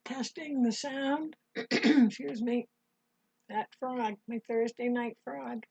testing the sound. Excuse me. That frog, my Thursday night frog.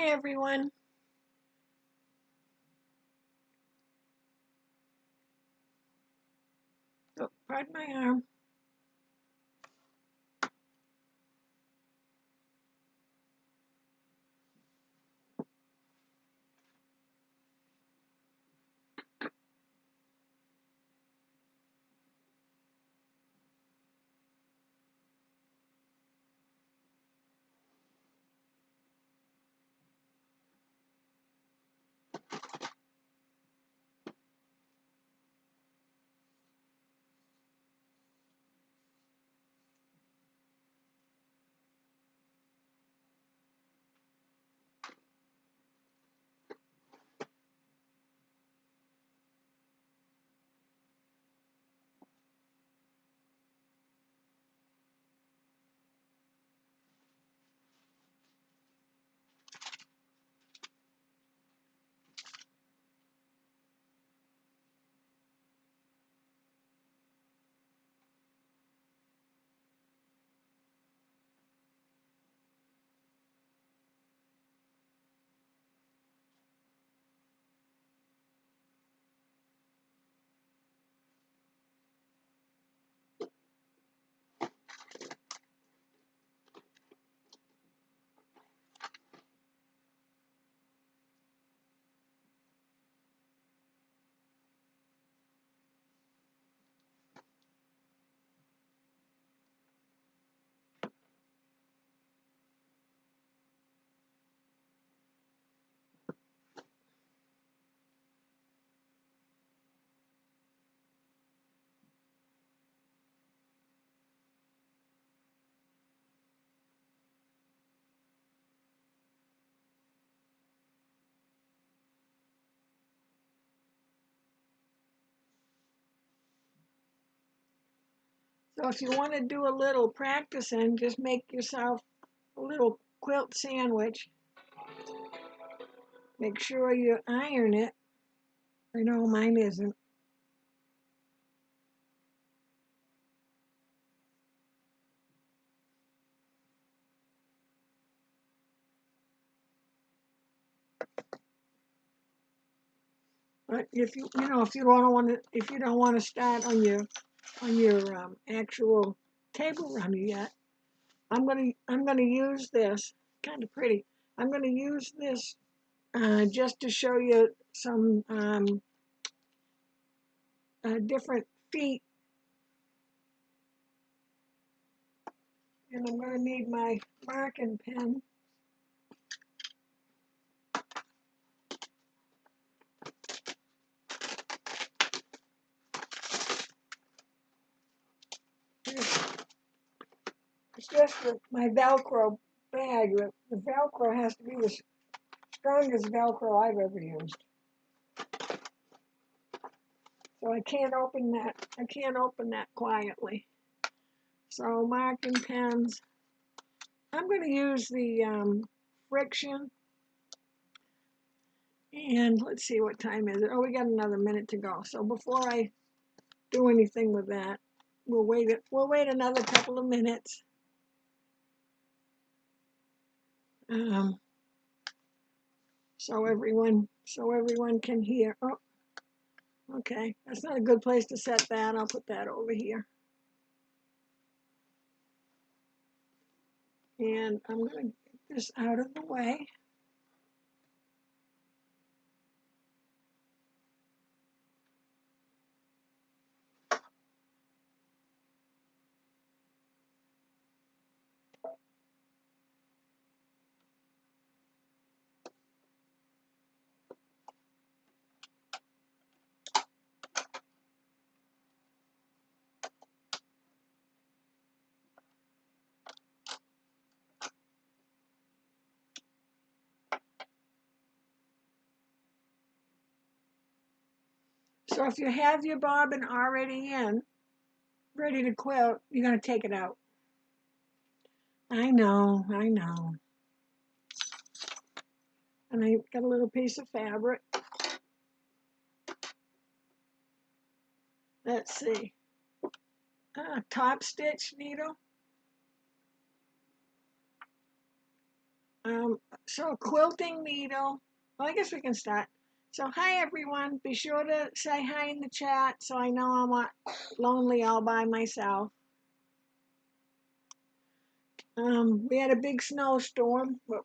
Hi, everyone. Oh, pardon my arm. So if you want to do a little practicing, just make yourself a little quilt sandwich. Make sure you iron it. I know mine isn't. But if you if you don't want to start on your actual table runner yet, I'm gonna use this. Kind of pretty. I'm gonna use this just to show you some different feet, and I'm gonna need my marking pen. It's just my Velcro bag. The Velcro has to be the strongest Velcro I've ever used. So I can't open that. I can't open that quietly. So marking pens. I'm going to use the friction. And let's see, what time is it? Oh, we got another minute to go. So before I do anything with that, we'll wait another couple of minutes. So everyone can hear. Oh, okay. That's not a good place to set that. I'll put that over here. And I'm going to get this out of the way. So if you have your bobbin already in, ready to quilt, you're going to take it out. I know. And I got a little piece of fabric. Let's see. Top stitch needle. So a quilting needle. Well, I guess we can start. So hi everyone. Be sure to say hi in the chat so I know I'm not lonely all by myself. We had a big snowstorm, but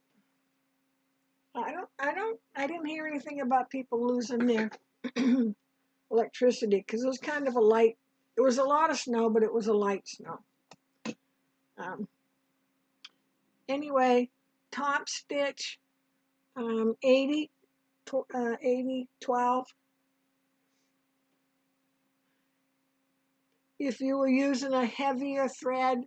I didn't hear anything about people losing their electricity because it was kind of a light. It was a lot of snow, but it was a light snow. Anyway, top stitch, 80, 80, 12. If you were using a heavier thread,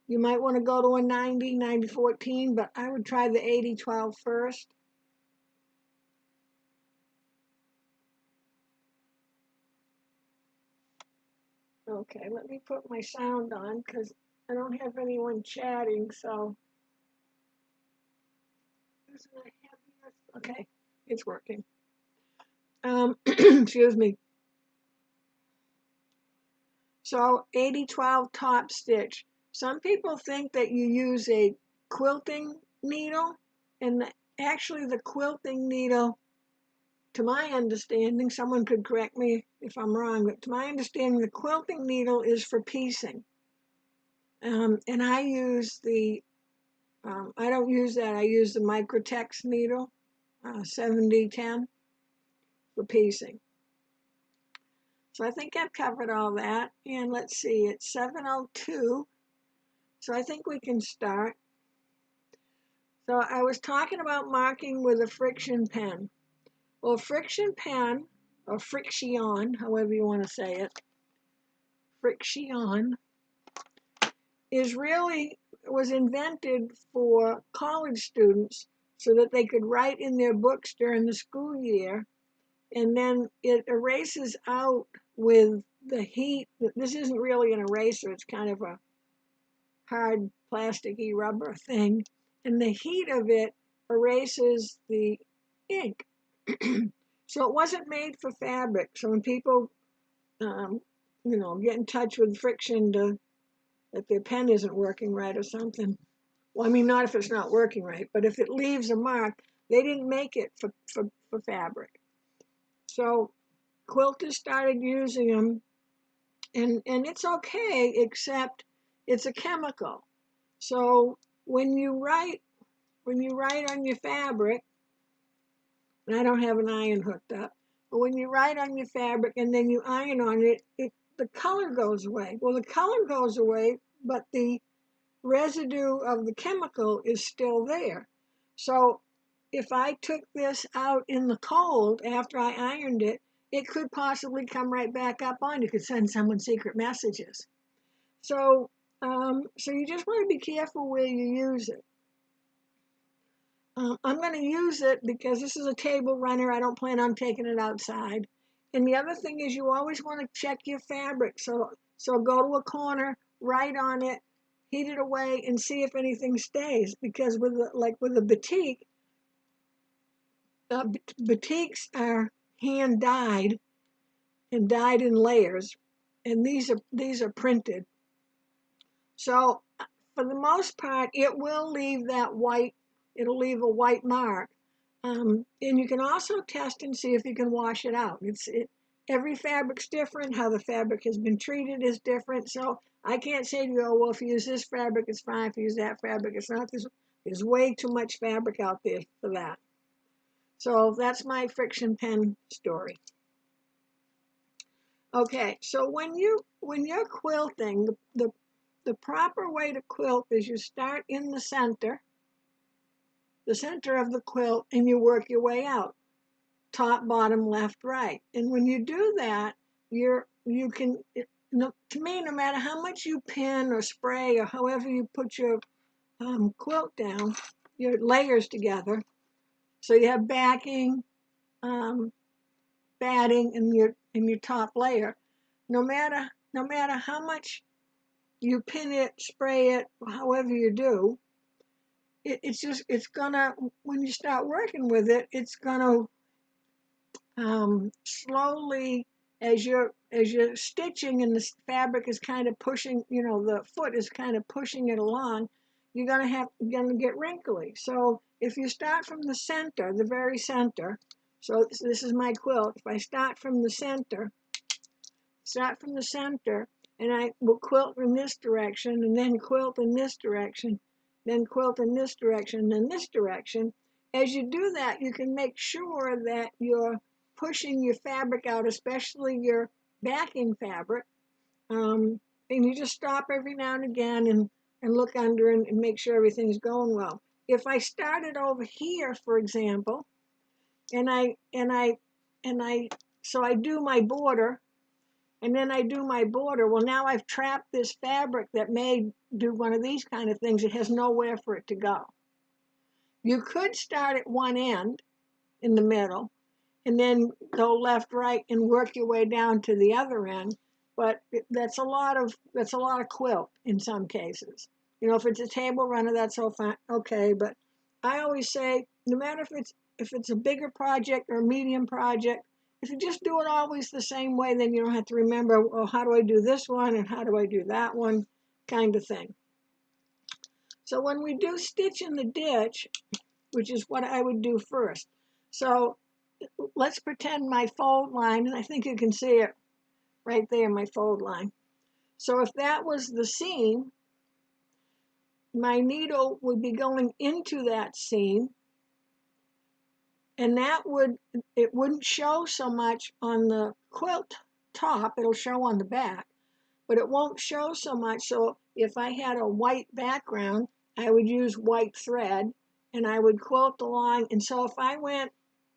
you might want to go to a 90, 90, 14, but I would try the 80, 12 first. Okay, let me put my sound on because I don't have anyone chatting, so. Okay, it's working. Excuse me. So 80-12 top stitch. Some people think that you use a quilting needle, and actually the quilting needle, to my understanding, someone could correct me if I'm wrong, but to my understanding, the quilting needle is for piecing. And I use the, I don't use that, I use the Microtex needle, 7010, for piecing. So I think I've covered all that. And let's see, it's 7:02. So I think we can start. So I was talking about marking with a friction pen. Well, friction pen, or friction, however you want to say it, friction, was invented for college students so that they could write in their books during the school year, and then it erases out with the heat. This isn't really an eraser, it's kind of a hard plasticky rubber thing, and the heat of it erases the ink. So it wasn't made for fabric. So when people, get in touch with friction that their pen isn't working right or something, well, I mean, not if it's not working right, but if it leaves a mark, they didn't make it for fabric. So quilters started using them, and it's okay, except it's a chemical. So when you write on your fabric, and I don't have an iron hooked up, but when you write on your fabric and then you iron on it, the color goes away. Well, the color goes away, but the residue of the chemical is still there. So if I took this out in the cold after I ironed it, it could possibly come right back up on. You could send someone secret messages. So you just want to be careful where you use it. I'm going to use it because this is a table runner. I don't plan on taking it outside. And the other thing is you always want to check your fabric. So go to a corner, write on it, heat it away, and see if anything stays. Because with a batik, batiks are hand dyed and dyed in layers, and these are printed. So for the most part, it will leave that white. It'll leave a white mark. And you can also test and see if you can wash it out. Every fabric's different. How the fabric has been treated is different. So I can't say to you, oh, well, if you use this fabric, it's fine. If you use that fabric, it's not. There's way too much fabric out there for that. So that's my friction pen story. Okay, so when you're quilting, the proper way to quilt is you start in the center of the quilt, and you work your way out, top, bottom, left, right. And when you do that, to me, no matter how much you pin or spray or however you put your quilt down, your layers together, so you have backing, batting, and your top layer. No matter how much you pin it, spray it, however you do, it's gonna, when you start working with it, it's gonna slowly, as you're stitching and the fabric is kind of pushing, the foot is kind of pushing it along, you're gonna get wrinkly. So if you start from the center, the very center, so this is my quilt. If I start from the center, and I will quilt in this direction, and then quilt in this direction, then quilt in this direction, and then this direction. As you do that, you can make sure that you're pushing your fabric out, especially your backing fabric. And you just stop every now and again and look under and make sure everything's going well. If I started over here, for example, so I do my border, and then I do my border. Well, now I've trapped this fabric that may do one of these kind of things. It has nowhere for it to go. You could start at one end in the middle and then go left, right, and work your way down to the other end. But that's a lot of quilt in some cases. You know, if it's a table runner, that's all fine, okay. But I always say, no matter if it's a bigger project or a medium project, if you just do it always the same way, then you don't have to remember, well, how do I do this one and how do I do that one, kind of thing. So when we do stitch in the ditch, which is what I would do first. So let's pretend my fold line, and I think you can see it right there, my fold line. So if that was the seam, my needle would be going into that seam, and it wouldn't show so much on the quilt top. It'll show on the back, but it won't show so much. So if I had a white background, I would use white thread, and I would quilt along. And so if I went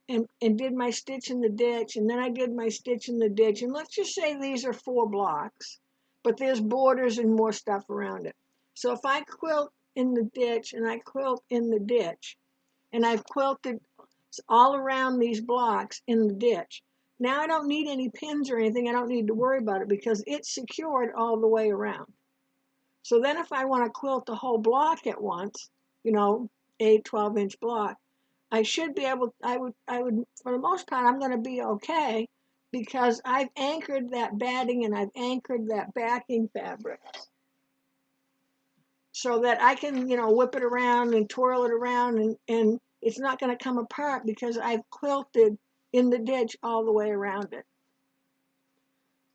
and did my stitch in the ditch, and then I did my stitch in the ditch, and let's just say these are 4 blocks, but there's borders and more stuff around it. So if I quilt in the ditch and I quilt in the ditch, and I've quilted all around these blocks in the ditch, now I don't need any pins or anything. I don't need to worry about it because it's secured all the way around. So then if I want to quilt the whole block at once, you know, 12-inch block, I should be able, I would, for the most part, I'm going to be okay because I've anchored that batting and I've anchored that backing fabric so that I can, you know, whip it around and twirl it around, and it's not going to come apart because I've quilted in the ditch all the way around it.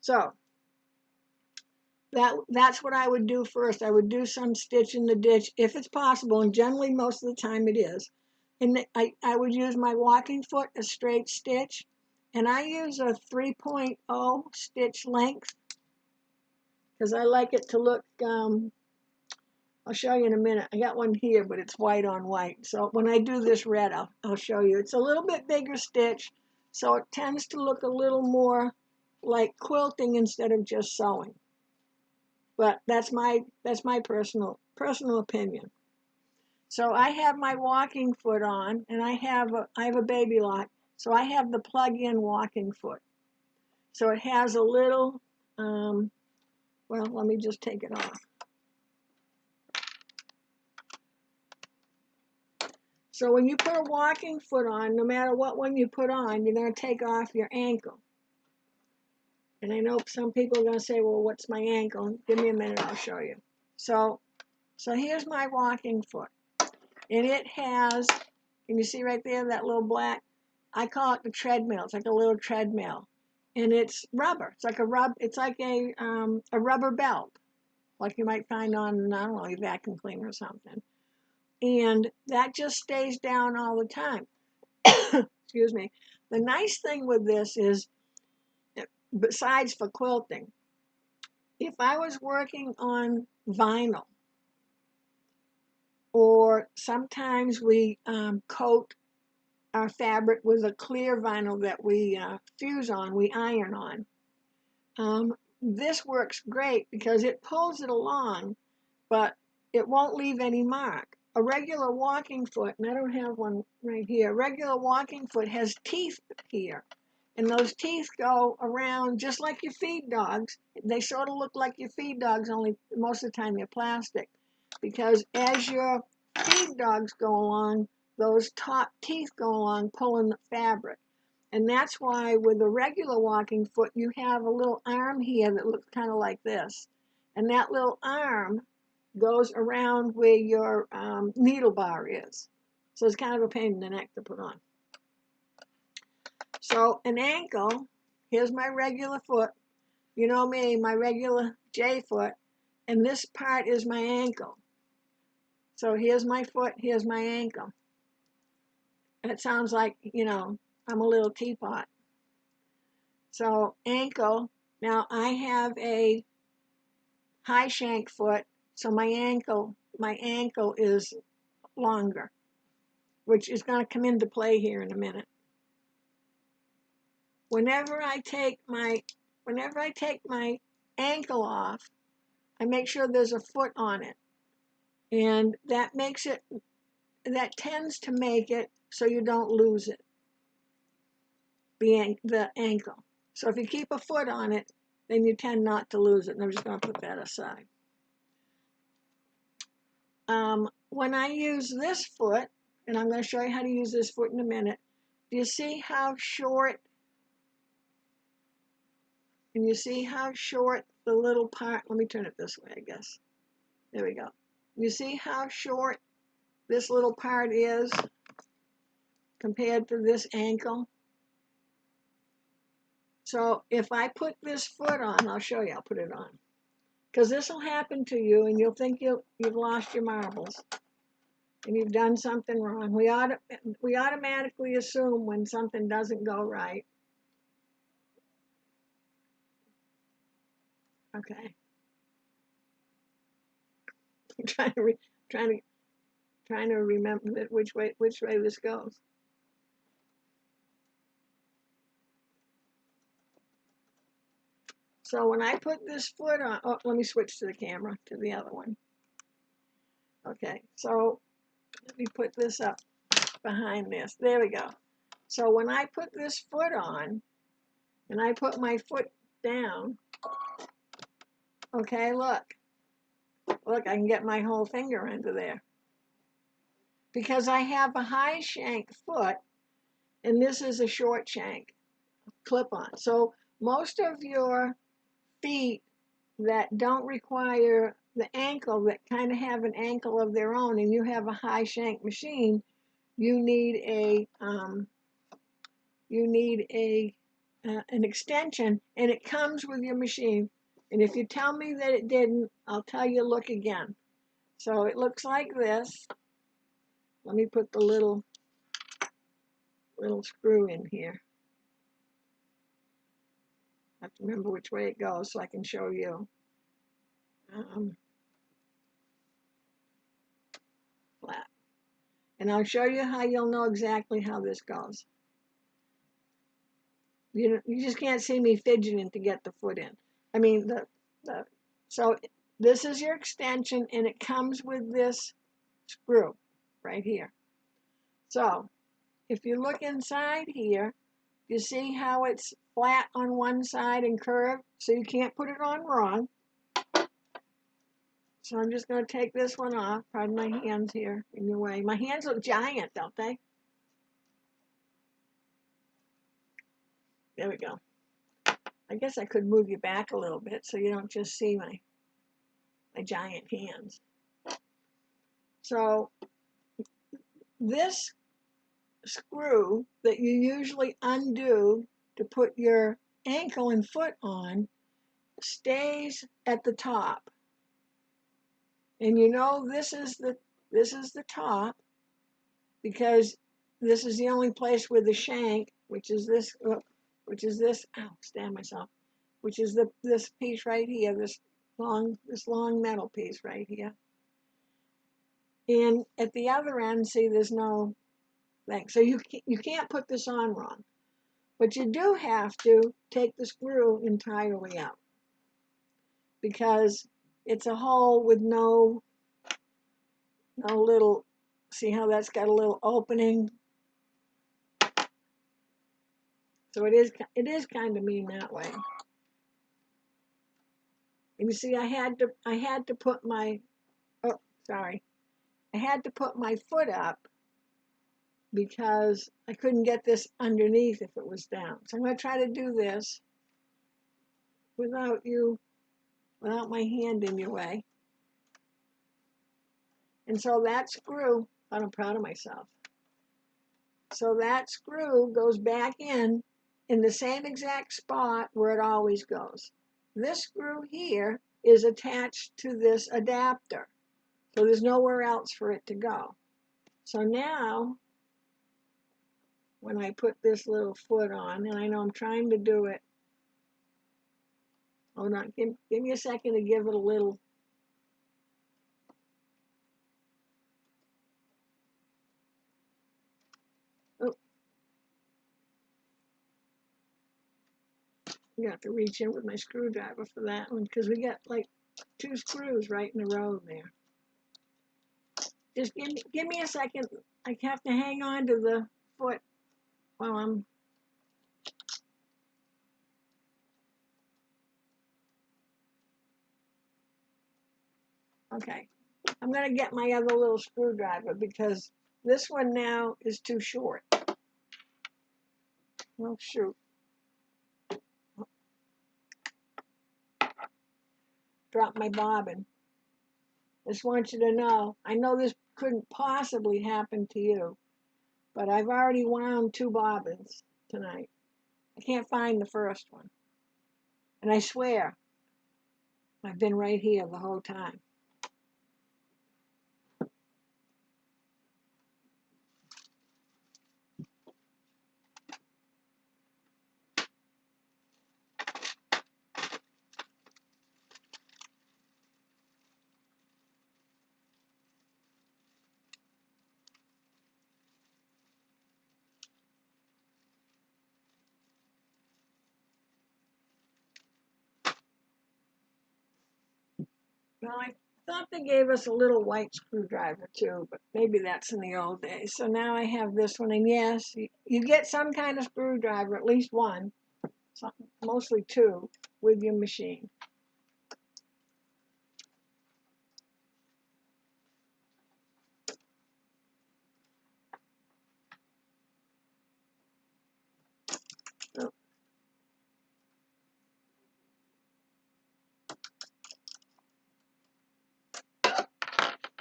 So that's what I would do first. I would do some stitch in the ditch if it's possible, and generally most of the time it is. And I would use my walking foot, a straight stitch, and I use a 3.0 stitch length because I like it to look, I'll show you in a minute. I got one here, but it's white on white. So when I do this red, I'll show you. It's a little bit bigger stitch, so it tends to look a little more like quilting instead of just sewing. But that's my personal opinion. So I have my walking foot on, and I have a baby lock, so I have the plug-in walking foot. So it has a little, well, let me just take it off. So when you put a walking foot on, no matter what one you put on, you're going to take off your ankle. And I know some people are going to say, well, what's my ankle? Give me a minute, I'll show you. So here's my walking foot. And it has, can you see right there, that little black? I call it the treadmill. It's like a little treadmill. And it's rubber. It's like a rubber belt, like you might find on, I don't know, a vacuum cleaner or something. And that just stays down all the time. Excuse me. The nice thing with this is, besides for quilting, if I was working on vinyl, or sometimes we coat our fabric with a clear vinyl that we fuse on, we iron on. This works great because it pulls it along, but it won't leave any mark. A regular walking foot, and I don't have one right here, a regular walking foot has teeth here. And those teeth go around just like your feed dogs. They sort of look like your feed dogs, only most of the time they're plastic. Because as your feed dogs go along, those top teeth go along pulling the fabric. And that's why with a regular walking foot, you have a little arm here that looks kind of like this. And that little arm goes around where your needle bar is. So it's kind of a pain in the neck to put on. So an ankle, here's my regular foot. You know me, my regular J foot, and this part is my ankle. So here's my foot, here's my ankle. And it sounds like, you know, I'm a little teapot. So ankle, now I have a high shank foot, so my ankle is longer, which is going to come into play here in a minute. Whenever I take my ankle off, I make sure there's a foot on it. And that tends to make it so you don't lose it, the ankle. So if you keep a foot on it, then you tend not to lose it. And I'm just going to put that aside. When I use this foot, and I'm going to show you how to use this foot in a minute, do you see how short, and you see how short the little part, let me turn it this way, I guess. There we go. You see how short this little part is compared to this ankle? So if I put this foot on, I'll show you, I'll put it on. Because this will happen to you and you'll think you've lost your marbles and you've done something wrong. We automatically assume when something doesn't go right. Okay. I'm trying to remember which way this goes. So when I put this foot on, oh, let me switch to the camera, to the other one. Okay, so let me put this up behind this. There we go. So when I put this foot on, and I put my foot down, okay, look, I can get my whole finger into there. Because I have a high shank foot, and this is a short shank clip-on. So most of your feet that don't require the ankle, that kind of have an ankle of their own, and you have a high shank machine, you need an extension, and it comes with your machine. And if you tell me that it didn't, I'll tell you look again. So it looks like this. Let me put the little screw in here. I have to remember which way it goes so I can show you. Flat. And I'll show you how you'll know exactly how this goes. You just can't see me fidgeting to get the foot in. I mean, so this is your extension, and it comes with this screw right here. So if you look inside here, you see how it's flat on one side and curved, so you can't put it on wrong. So I'm just going to take this one off. Pardon my hands here in your way. My hands look giant, don't they? There we go. I guess I could move you back a little bit so you don't just see my giant hands. So this screw that you usually undo to put your ankle and foot on stays at the top. And you know this is the top because this is the only place where the shank, which is this, ow, stand myself, which is this piece right here, this long metal piece right here. And at the other end, see, there's no thing. So you can't put this on wrong. But you do have to take the screw entirely out because it's a hole with no little, see how that's got a little opening? So it is kind of mean that way. And you see, I had to put my, oh, sorry. I had to put my foot up because I couldn't get this underneath if it was down. So I'm going to try to do this without my hand in your way. And so that screw, I'm proud of myself. So that screw goes back in the same exact spot where it always goes. This screw here is attached to this adapter. So there's nowhere else for it to go. So now, when I put this little foot on, and I know I'm trying to do it, hold on, give me a second to give it a little. Oh, you have to reach in with my screwdriver for that one because we got like 2 screws right in a row there. Just give me a second. I have to hang on to the foot while I'm. Okay. I'm going to get my other little screwdriver because this one now is too short. Oh, shoot. Drop my bobbin. Just want you to know, I know this couldn't possibly happen to you, but I've already wound 2 bobbins tonight. I can't find the first one. And I swear, I've been right here the whole time. Well, I thought they gave us a little white screwdriver too, but maybe that's in the old days. So now I have this one, and yes, you get some kind of screwdriver, at least one, mostly 2, with your machine. Oh.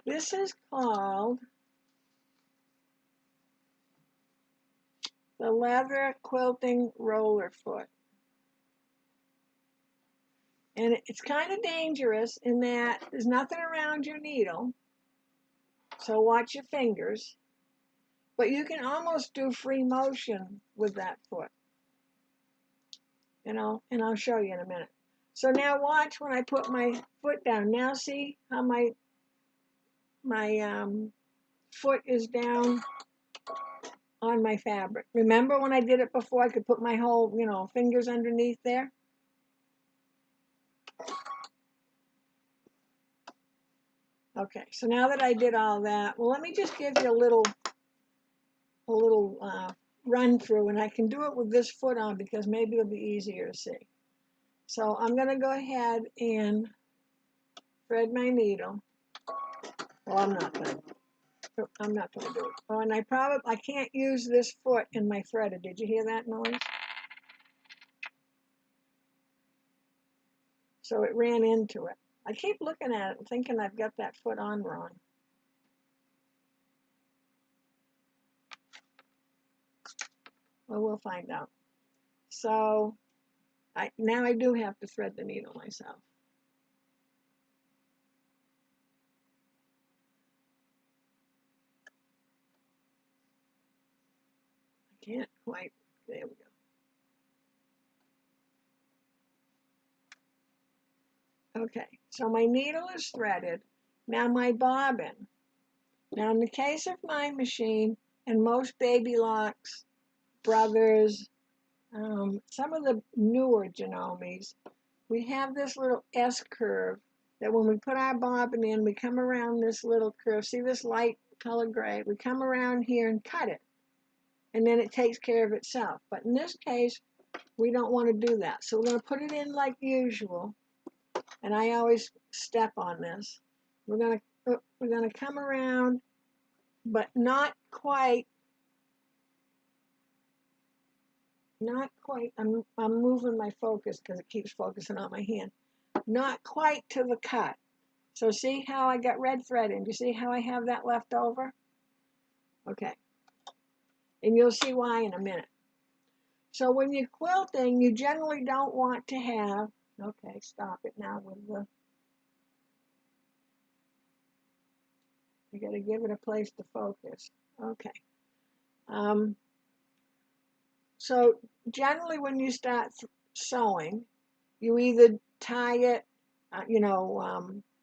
This is called the leather quilting roller foot. And it's kind of dangerous in that there's nothing around your needle, so watch your fingers. But you can almost do free motion with that foot, and I'll show you in a minute. So now watch when I put my foot down. Now see how my foot is down on my fabric. Remember when I did it before, I could put my whole, fingers underneath there? Okay, so now that I did all that, well, let me just give you a little run through, and I can do it with this foot on because maybe it'll be easier to see. So I'm going to go ahead and thread my needle. Well, I'm not going to do it. Oh, and I can't use this foot in my threader. Did you hear that noise? So it ran into it. I keep looking at it and thinking I've got that foot on wrong. Well, we'll find out. So now I do have to thread the needle myself. I can't quite. There we go. Okay, so my needle is threaded. Now my bobbin. Now in the case of my machine and most Baby Locks, Brothers, some of the newer Genomes, we have this little S curve that when we put our bobbin in, we come around this little curve. See this light color gray? We come around here and cut it, and then it takes care of itself. But in this case, we don't want to do that. So we're going to put it in like usual, and I always step on this. We're going to come around, but not quite. I'm moving my focus because it keeps focusing on my hand. Not quite to the cut. So see how I got red thread in? Do you see how I have that left over? Okay. And you'll see why in a minute. So when you're quilting, you generally don't want to have, okay, stop it now with the, you got to give it a place to focus. Okay. So generally when you start sewing, you either tie it,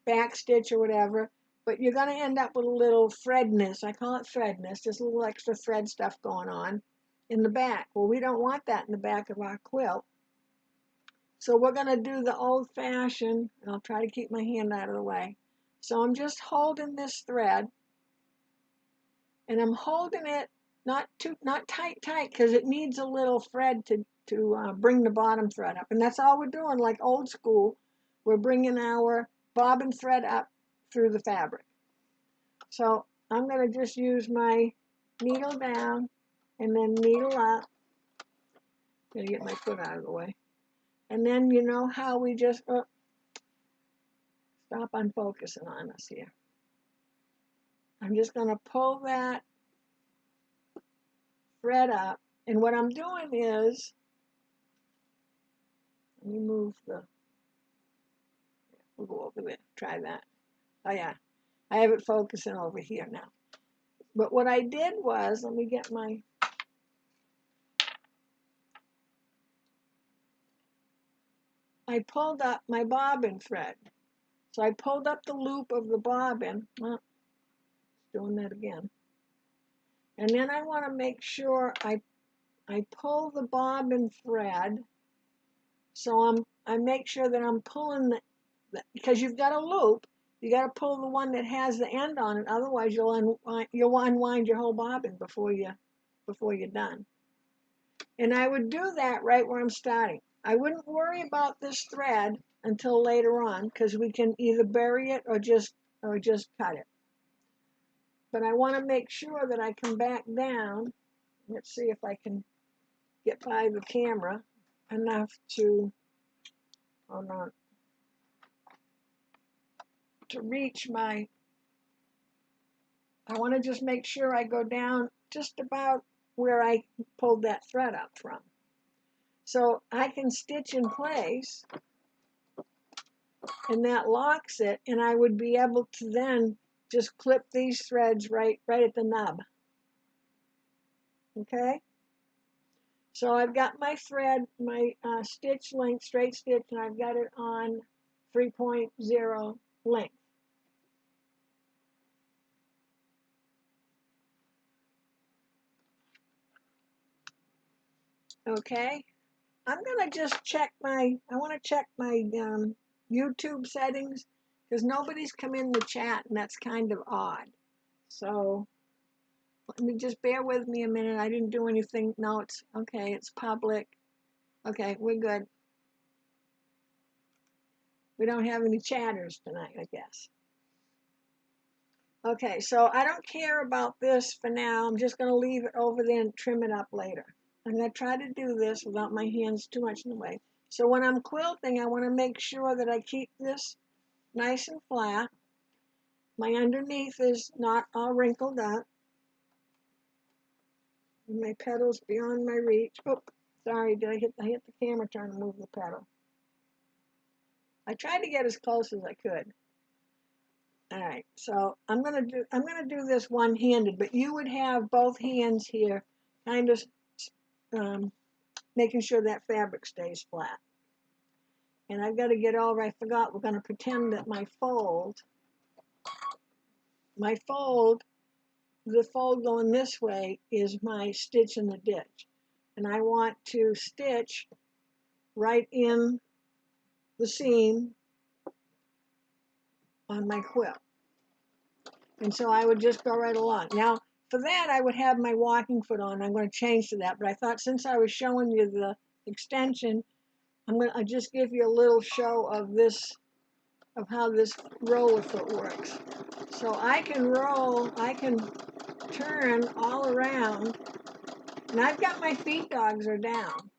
back stitch or whatever, but you're going to end up with a little threadness. I call it threadness. There's a little extra thread stuff going on in the back. Well, we don't want that in the back of our quilt. So we're going to do the old-fashioned, and I'll try to keep my hand out of the way. So I'm just holding this thread, and I'm holding it not tight, because it needs a little thread to bring the bottom thread up. And that's all we're doing, like old school. We're bringing our bobbin thread up through the fabric. So I'm going to just use my needle down and then needle up. I'm going to get my foot out of the way. And then you know how we just, stop unfocusing on us here. I'm just going to pull that thread up. And what I'm doing is, let me move the, we'll go over there, try that. Oh yeah, I have it focusing over here now. But what I did was, let me get my, I pulled up my bobbin thread. So I pulled up the loop of the bobbin, doing that again. And then I want to make sure I pull the bobbin thread, so I make sure that I'm pulling because you've got a loop, you got to pull the one that has the end on it. Otherwise, you'll unwind your whole bobbin before you're done. And I would do that right where I'm starting. I wouldn't worry about this thread until later on, because we can either bury it or just cut it. But I want to make sure that I come back down. Let's see if I can get by the camera enough to, hold on, to reach my, I want to just make sure I go down just about where I pulled that thread up from. So I can stitch in place, and that locks it, and I would be able to then just clip these threads right at the nub. Okay? So I've got my thread, my stitch length, straight stitch, and I've got it on 3.0 length. Okay, I'm gonna just check I want to check my YouTube settings, because nobody's come in the chat, and that's kind of odd. So let me just bear with me a minute. I didn't do anything. No, it's okay. It's public. Okay, we're good. We don't have any chatters tonight, I guess. Okay, so I don't care about this for now. I'm just going to leave it over there and trim it up later. I'm going to try to do this without my hands too much in the way. So when I'm quilting, I want to make sure that I keep this nice and flat. My underneath is not all wrinkled up. And my pedal's beyond my reach. Oh, sorry, I hit the camera trying to move the pedal. I tried to get as close as I could. All right, so I'm gonna do this one-handed, but you would have both hands here, kind of making sure that fabric stays flat. And I've got to get over. I forgot. We're gonna pretend that the fold going this way is my stitch in the ditch, and I want to stitch right in the seam on my quilt. And so I would just go right along. Now, for that, I would have my walking foot on. I'm going to change to that, but I thought since I was showing you the extension, I'm going to just give you a little show of this, of how this roller foot works. So I can roll, I can turn all around, and I've got my feet dogs are down.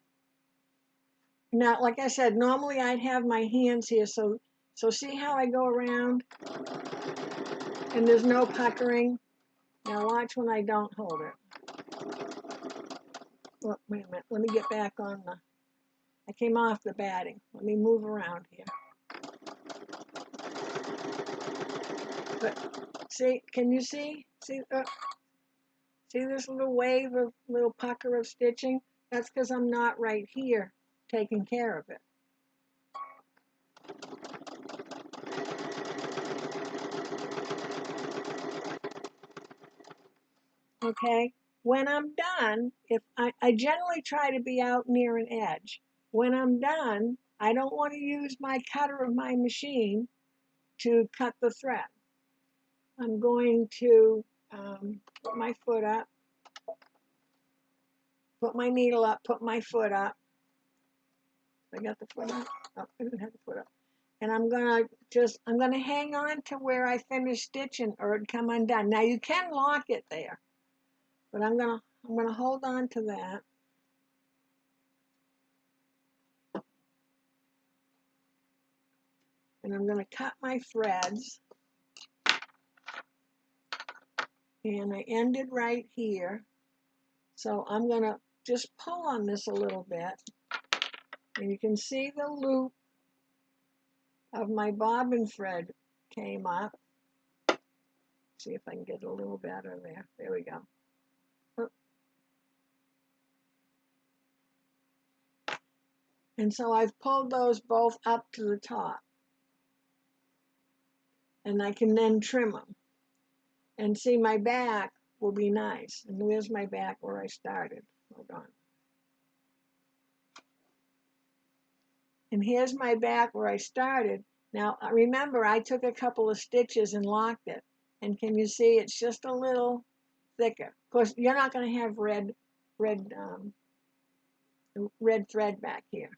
Now, like I said, normally I'd have my hands here, so So see how I go around and there's no puckering? Now watch when I don't hold it. Well, wait a minute, let me get back on the, I came off the batting. Let me move around here. But see, can you see? See this little wave of little pucker of stitching? That's because I'm not right here taking care of it. Okay, when I'm done, if I generally try to be out near an edge. When I'm done, I don't want to use my cutter of my machine to cut the thread. I'm going to put my foot up, put my needle up, put my foot up. I got the foot up. Oh, I didn't have the foot up. And I'm gonna hang on to where I finish stitching or it'd come undone. Now you can lock it there, but I'm gonna hold on to that. And I'm gonna cut my threads. And I ended right here. So I'm gonna just pull on this a little bit. And you can see the loop of my bobbin thread came up. See if I can get a little better there. There we go. And so I've pulled those both up to the top. And I can then trim them. And see, my back will be nice. And there's my back where I started. Hold on. And here's my back where I started. Now, remember, I took a couple of stitches and locked it. And can you see it's just a little thicker? Of course, you're not going to have red thread back here.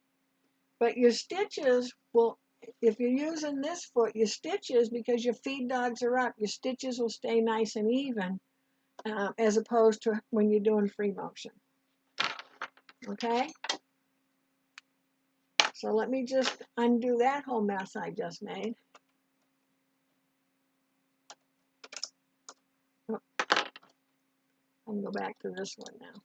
But your stitches will, if you're using this foot, your stitches, because your feed dogs are up, your stitches will stay nice and even, as opposed to when you're doing free motion. Okay? So let me just undo that whole mess I just made. Oh, I'm going to go back to this one now.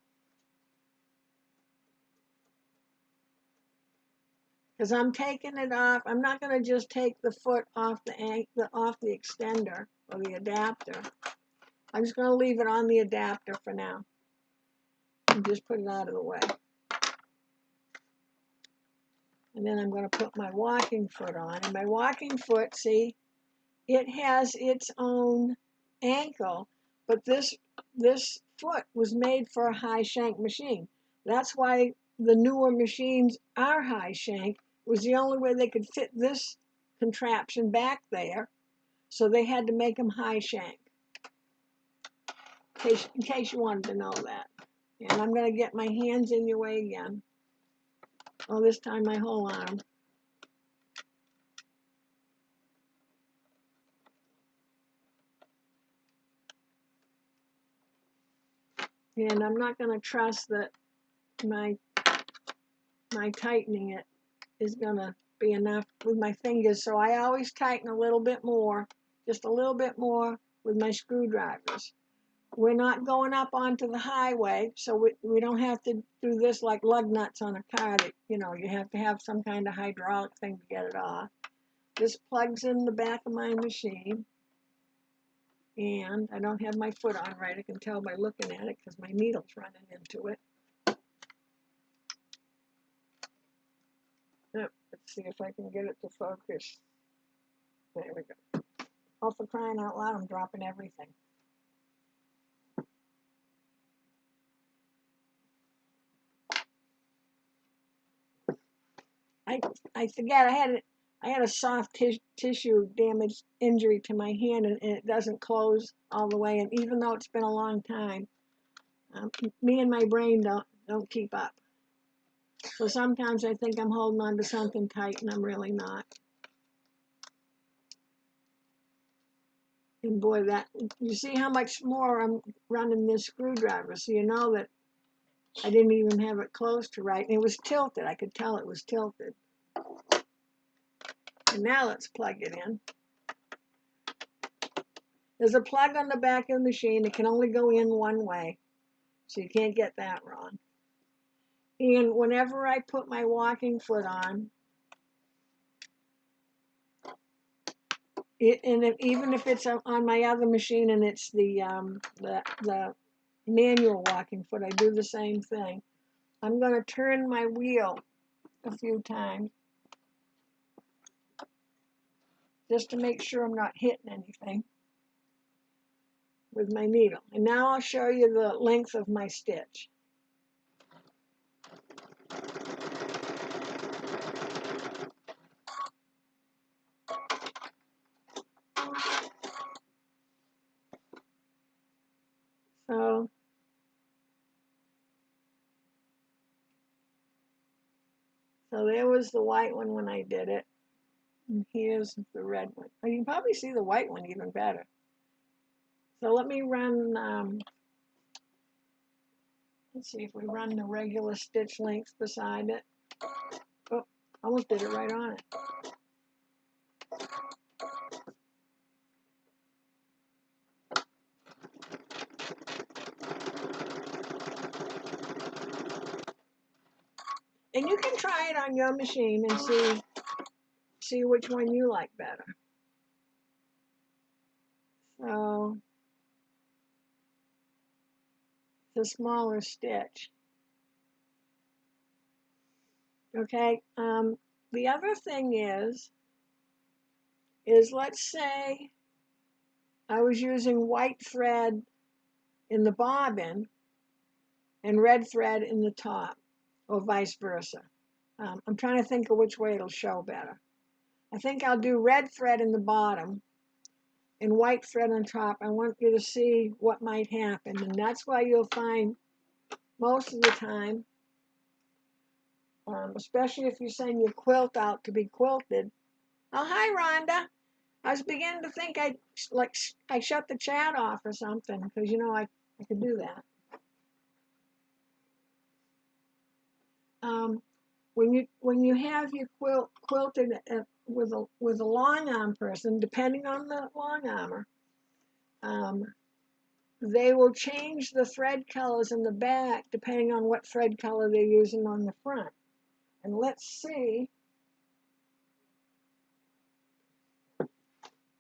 Because I'm taking it off. I'm not going to just take the foot off the extender or the adapter. I'm just going to leave it on the adapter for now. And just put it out of the way. And then I'm going to put my walking foot on. And my walking foot, see, it has its own ankle, but this foot was made for a high shank machine. That's why the newer machines are high shank. It was the only way they could fit this contraption back there, so they had to make them high shank. In case you wanted to know that. And I'm going to get my hands in your way again. Oh, this time my whole arm. And I'm not going to trust that my tightening it is going to be enough with my fingers. So I always tighten a little bit more, just a little bit more with my screwdrivers. We're not going up onto the highway, so we don't have to do this like lug nuts on a car that, you know, you have to have some kind of hydraulic thing to get it off. This plugs in the back of my machine. And I don't have my foot on right. I can tell by looking at it because my needle's running into it. Oh, let's see if I can get it to focus. There we go. Oh, for crying out loud, I'm dropping everything. I forget I had a soft tissue damage injury to my hand, and it doesn't close all the way. And even though it's been a long time, me and my brain don't keep up. So sometimes I think I'm holding on to something tight, and I'm really not. And boy, you see how much more I'm running this screwdriver, so you know that I didn't even have it close to right. And it was tilted. I could tell it was tilted. And now let's plug it in. There's a plug on the back of the machine. It can only go in one way, so you can't get that wrong. And whenever I put my walking foot on, even if it's on my other machine and it's the manual walking foot, I do the same thing. I'm going to turn my wheel a few times just to make sure I'm not hitting anything with my needle. And now I'll show you the length of my stitch. So there was the white one when I did it. And here's the red one. Oh, you can probably see the white one even better. So let me run, let's see if we run the regular stitch length beside it. Oh, almost did it right on it. And you can try it on your machine and see which one you like better. So it's a smaller stitch. Okay. The other thing is let's say I was using white thread in the bobbin and red thread in the top, or vice versa. I'm trying to think of which way it'll show better. I think I'll do red thread in the bottom and white thread on top. I want you to see what might happen, and that's why you'll find most of the time, especially if you send your quilt out to be quilted. Oh, hi, Rhonda. I was beginning to think I shut the chat off or something, because you know I could do that. When you have your quilt quilted with a long arm person, depending on the long armor, they will change the thread colors in the back depending on what thread color they're using on the front. And let's see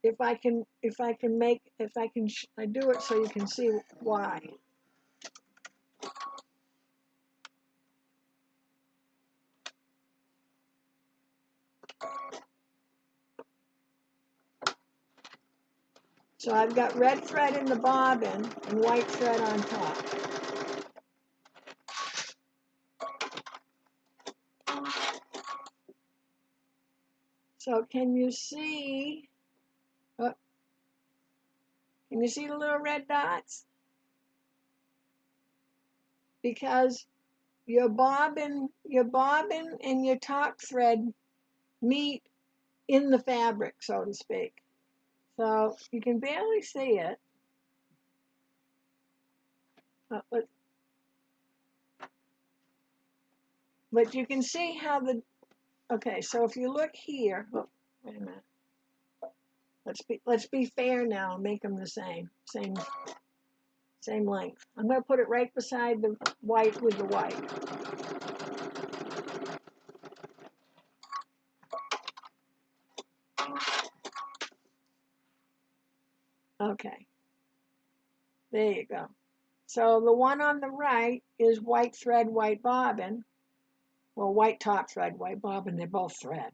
if I can do it so you can see why. So I've got red thread in the bobbin and white thread on top. So can you see the little red dots? Because your bobbin and your top thread meet in the fabric, so to speak. So you can barely see it. But you can see how okay, so if you look here, oh, wait a minute. Let's be fair now and make them the same length. I'm going to put it right beside the white with the white. Okay, there you go. So the one on the right is white thread, white bobbin. Well, white top thread, white bobbin, they're both thread.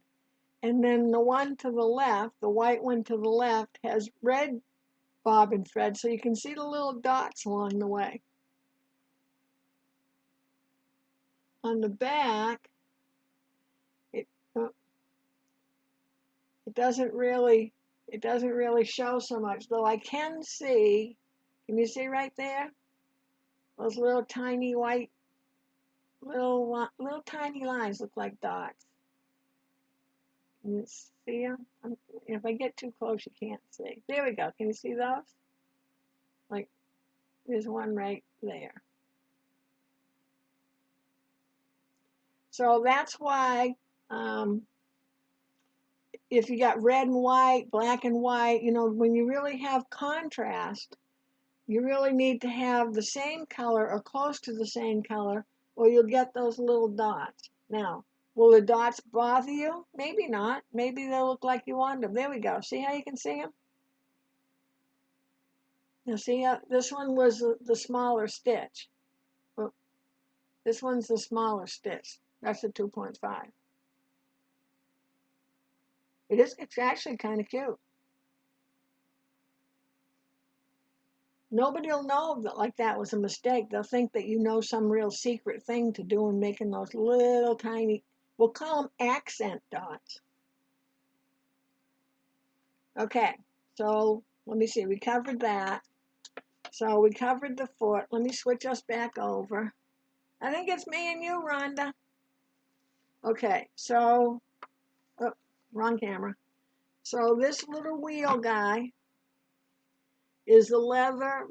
And then the one to the left, the white one to the left, has red bobbin thread, so you can see the little dots along the way. On the back, it doesn't really show so much, though I can see. Can you see right there? Those little tiny white, little tiny lines look like dots. Can you see them? If I get too close, you can't see. There we go. Can you see those? Like, there's one right there. So that's why if you got red and white, black and white, you know, when you really have contrast, you really need to have the same color or close to the same color, or you'll get those little dots. Now, will the dots bother you? Maybe not. Maybe they'll look like you want them. There we go. See how you can see them? Now see, this one was the smaller stitch. Oh, this one's the smaller stitch. That's the 2.5. It's actually kind of cute. Nobody will know that like that was a mistake. They'll think that you know some real secret thing to do in making those little tiny, we'll call them accent dots. Okay, so let me see, we covered that. So we covered the foot. Let me switch us back over. I think it's me and you, Rhonda. Okay, so, oh, wrong camera. So this little wheel guy is the leather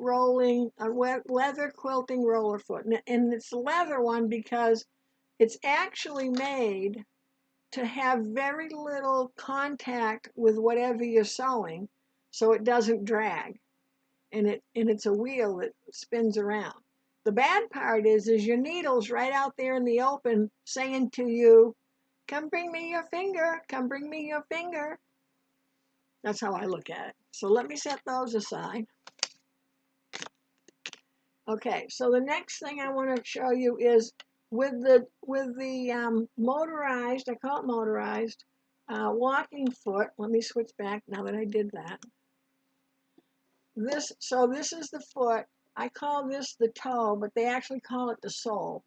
quilting roller foot. And it's the leather one because it's actually made to have very little contact with whatever you're sewing so it doesn't drag. And it's a wheel that spins around. The bad part is your needle's right out there in the open saying to you, come bring me your finger, come bring me your finger. That's how I look at it. So let me set those aside. Okay, so the next thing I want to show you is with the motorized, I call it motorized, walking foot. Let me switch back now that I did that. This is the foot. I call this the toe, but they actually call it the sole.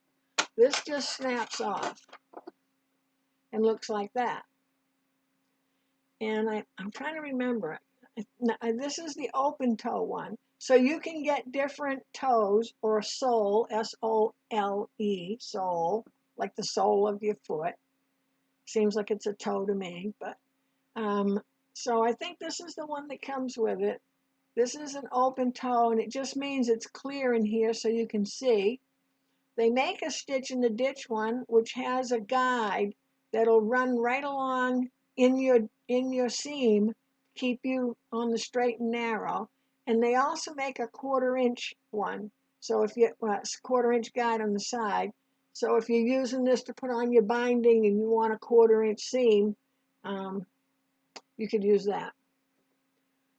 This just snaps off and looks like that. And I'm trying to remember it. This is the open toe one. So you can get different toes or sole, S-O-L-E, sole, like the sole of your foot. Seems like it's a toe to me, but so I think this is the one that comes with it. This is an open toe, and it just means it's clear in here so you can see. They make a stitch in the ditch one, which has a guide that'll run right along in your seam, keep you on the straight and narrow. And they also make a 1/4 inch one. So if you, it's a 1/4 inch guide on the side. So if you're using this to put on your binding and you want a 1/4 inch seam, you could use that.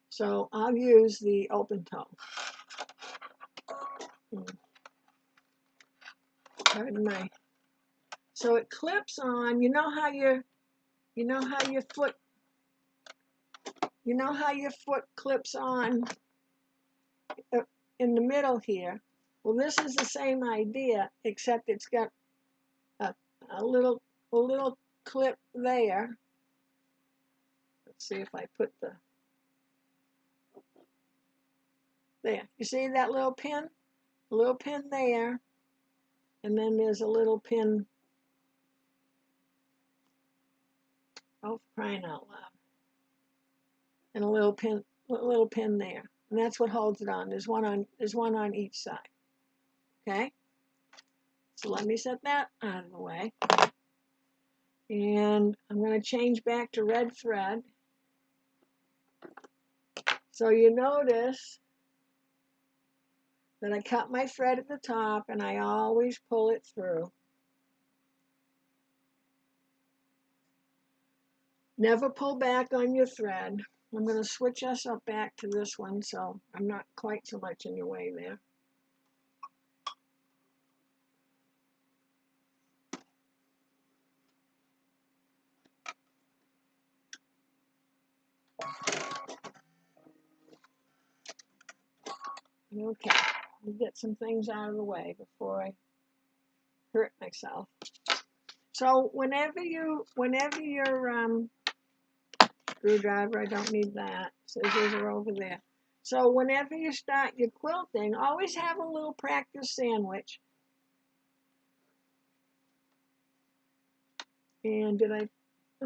So I'll use the open toe. Pardon my. So it clips on. You know how your foot clips on in the middle here. Well, this is the same idea, except it's got a little clip there. Let's see if I put there. You see that little pin? A little pin there, and then there's a little pin. Oh, crying out loud! And a little pin there, and that's what holds it on. There's one on each side. Okay. So let me set that out of the way. And I'm going to change back to red thread. So you notice that I cut my thread at the top and I always pull it through. Never pull back on your thread. I'm going to switch us up back to this one so I'm not quite so much in your way there. Okay, let me get some things out of the way before I hurt myself. So whenever your screwdriver, I don't need that. Scissors are over there. So whenever you start your quilting, always have a little practice sandwich. And I'm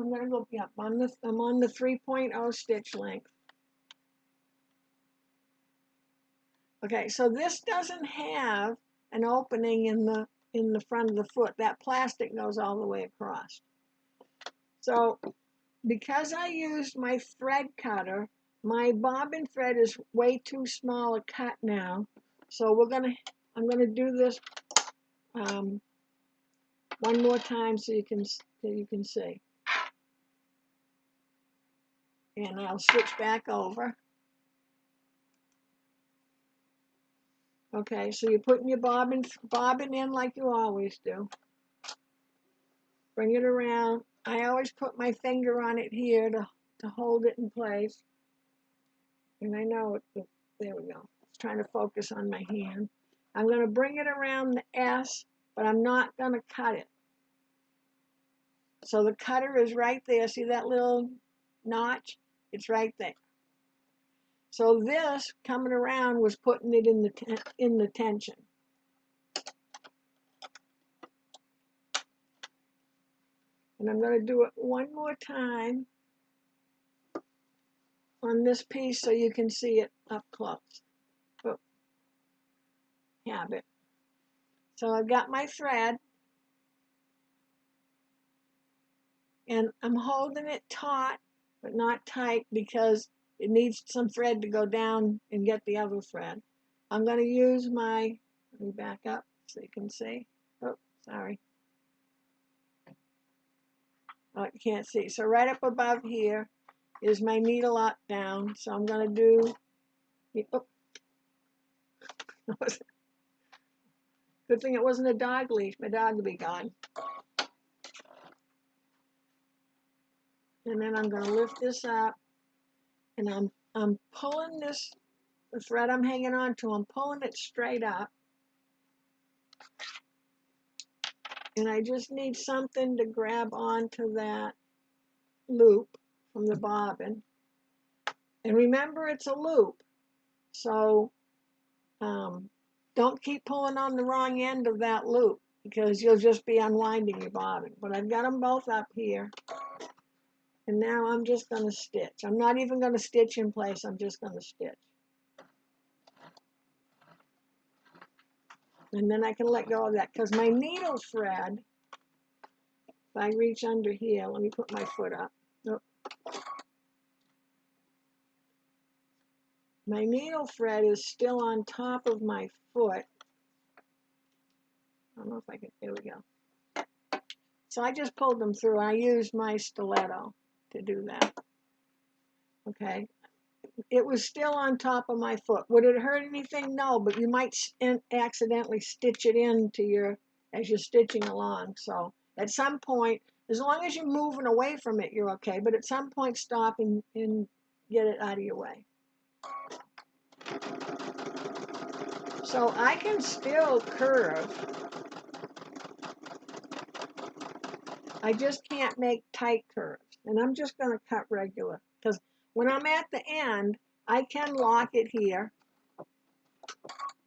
gonna go, yeah, I'm on the 3.0 stitch length. Okay, so this doesn't have an opening in the front of the foot. That plastic goes all the way across. So because I used my thread cutter, my bobbin thread is way too small a cut now. So I'm gonna do this one more time so you can see. And I'll switch back over. Okay, so you're putting your bobbin in like you always do. Bring it around. I always put my finger on it here to hold it in place. And I know it, there we go. It's trying to focus on my hand. I'm going to bring it around the S, but I'm not going to cut it. So the cutter is right there. See that little notch? It's right there. So this coming around was putting it in the tension. And I'm going to do it one more time on this piece so you can see it up close. Oh, have it. So I've got my thread, and I'm holding it taut but not tight because it needs some thread to go down and get the other thread. I'm going to use my, let me back up so you can see. Oh, sorry. Oh, you can't see. So right up above here is my needle up down. So I'm going to do, oh. Good thing it wasn't a dog leash. My dog would be gone. And then I'm going to lift this up, and I'm pulling this, the thread I'm hanging on to, I'm pulling it straight up. And I just need something to grab onto that loop from the bobbin. And remember, it's a loop. So don't keep pulling on the wrong end of that loop because you'll just be unwinding your bobbin. But I've got them both up here. And now I'm just going to stitch. I'm not even going to stitch in place. I'm just going to stitch. And then I can let go of that because my needle thread, if I reach under here, let me put my foot up. Nope. My needle thread is still on top of my foot. I don't know if I can, there we go. So I just pulled them through. I used my stiletto to do that. Okay. It was still on top of my foot. Would it hurt anything? No, but you might accidentally stitch it into as you're stitching along. So at some point, as long as you're moving away from it, you're okay. But at some point, stop and get it out of your way. So I can still curve. I just can't make tight curves. And I'm just going to cut regular. Because when I'm at the end, I can lock it here.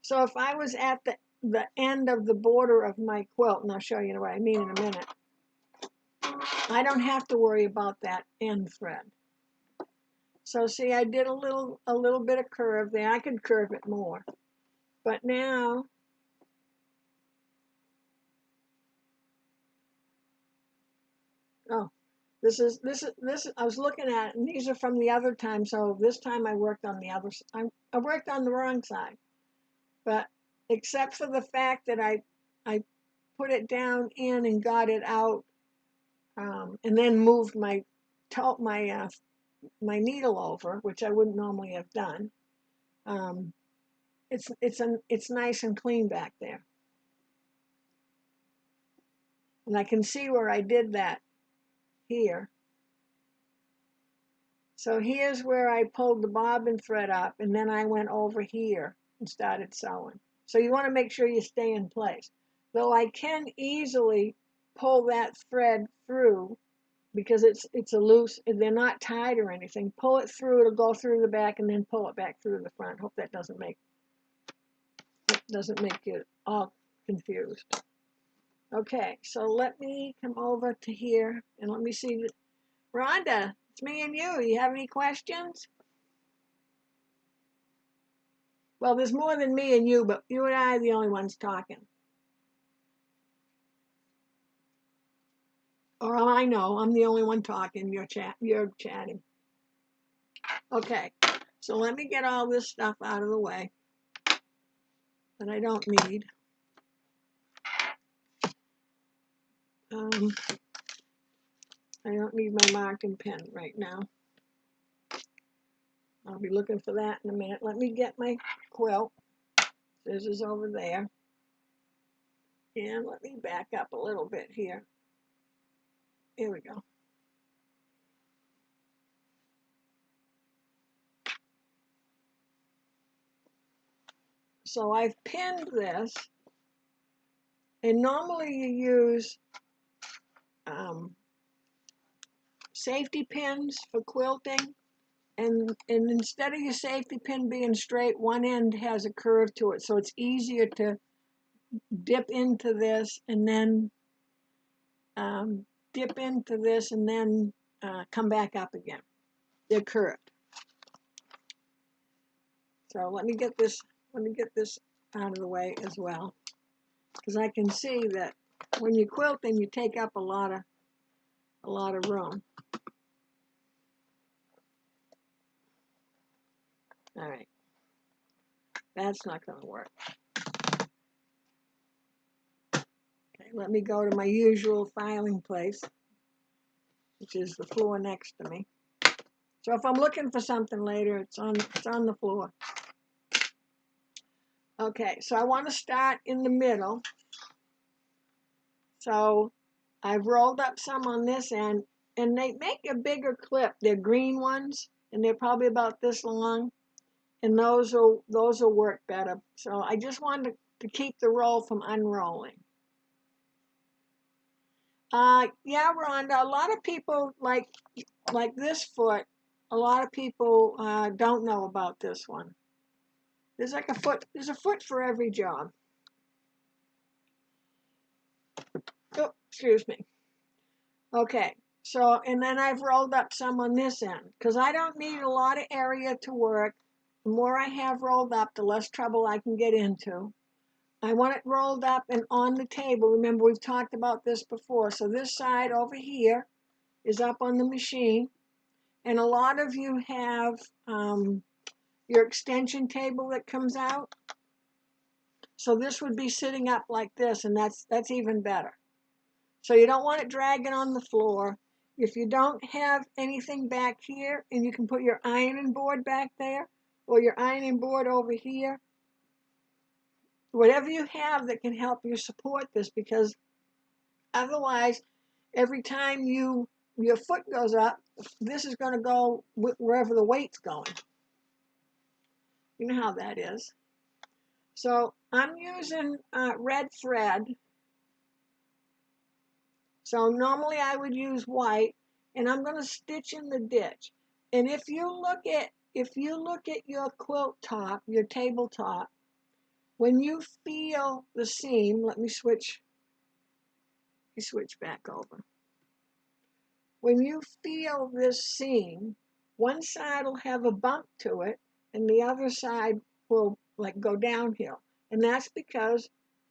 So if I was at the end of the border of my quilt, and I'll show you what I mean in a minute, I don't have to worry about that end thread. So see, I did a little bit of curve there. I could curve it more. But now, oh, this is I was looking at it, and these are from the other time. So this time I worked on the other side. I worked on the wrong side. But except for the fact that I put it down in and got it out, and then moved my needle over, which I wouldn't normally have done. It's nice and clean back there, and I can see where I did that here. So here's where I pulled the bobbin thread up, and then I went over here and started sewing. So you want to make sure you stay in place. Though I can easily pull that thread through because it's a loose, they're not tied or anything. Pull it through, it'll go through the back, and then pull it back through the front. Hope that doesn't make you all confused. Okay, so let me come over to here and let me see. Rhonda, it's me and you. You have any questions? Well, there's more than me and you, but you and I are the only ones talking. Or I know, I'm the only one talking, you're chatting. Okay, so let me get all this stuff out of the way that I don't need. I don't need my marking pen right now. I'll be looking for that in a minute. Let me get my quilt. Scissors over there. And let me back up a little bit here. Here we go. So I've pinned this, and normally you use safety pins for quilting, and instead of your safety pin being straight, one end has a curve to it, so it's easier to dip into this and then dip into this and then come back up again. They're curved. So let me get this out of the way as well, because I can see that when you're quilting, you take up a lot of room. All right, that's not going to work. Okay, let me go to my usual filing place, which is the floor next to me. So if I'm looking for something later, it's on the floor. Okay, so I want to start in the middle. So I've rolled up some on this end, and they make a bigger clip. They're green ones, and they're probably about this long, and those will work better. So I just wanted to keep the roll from unrolling. Yeah, Rhonda, a lot of people like this foot, a lot of people don't know about this one. There's like a foot, there's a foot for every job. Oh, excuse me. Okay, so, and then I've rolled up some on this end, because I don't need a lot of area to work. The more I have rolled up, the less trouble I can get into. I want it rolled up and on the table. Remember, we've talked about this before. So this side over here is up on the machine. And a lot of you have your extension table that comes out. So this would be sitting up like this, and that's even better. So you don't want it dragging on the floor. If you don't have anything back here, and you can put your ironing board back there, or your ironing board over here, whatever you have that can help you support this, because otherwise, every time your foot goes up, this is going to go wherever the weight's going. You know how that is. So I'm using red thread. So normally I would use white, and I'm going to stitch in the ditch. And if you look at your quilt top, your tabletop, when you feel the seam, let me switch back over. When you feel this seam, one side will have a bump to it, and the other side will like go downhill. And that's because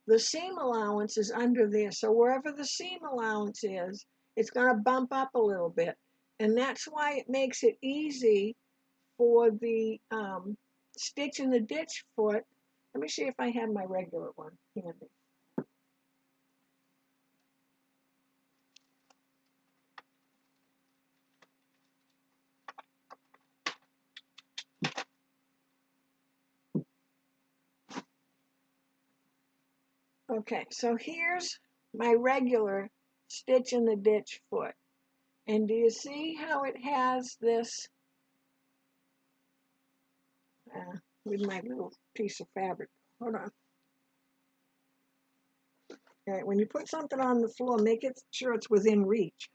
the seam allowance is under there. So wherever the seam allowance is, it's going to bump up a little bit. And that's why it makes it easy for the stitch in the ditch foot. Let me see if I have my regular one handy. Okay, so here's my regular stitch in the ditch foot. And do you see how it has this, with my little piece of fabric? Hold on. All right, when you put something on the floor, make it sure it's within reach.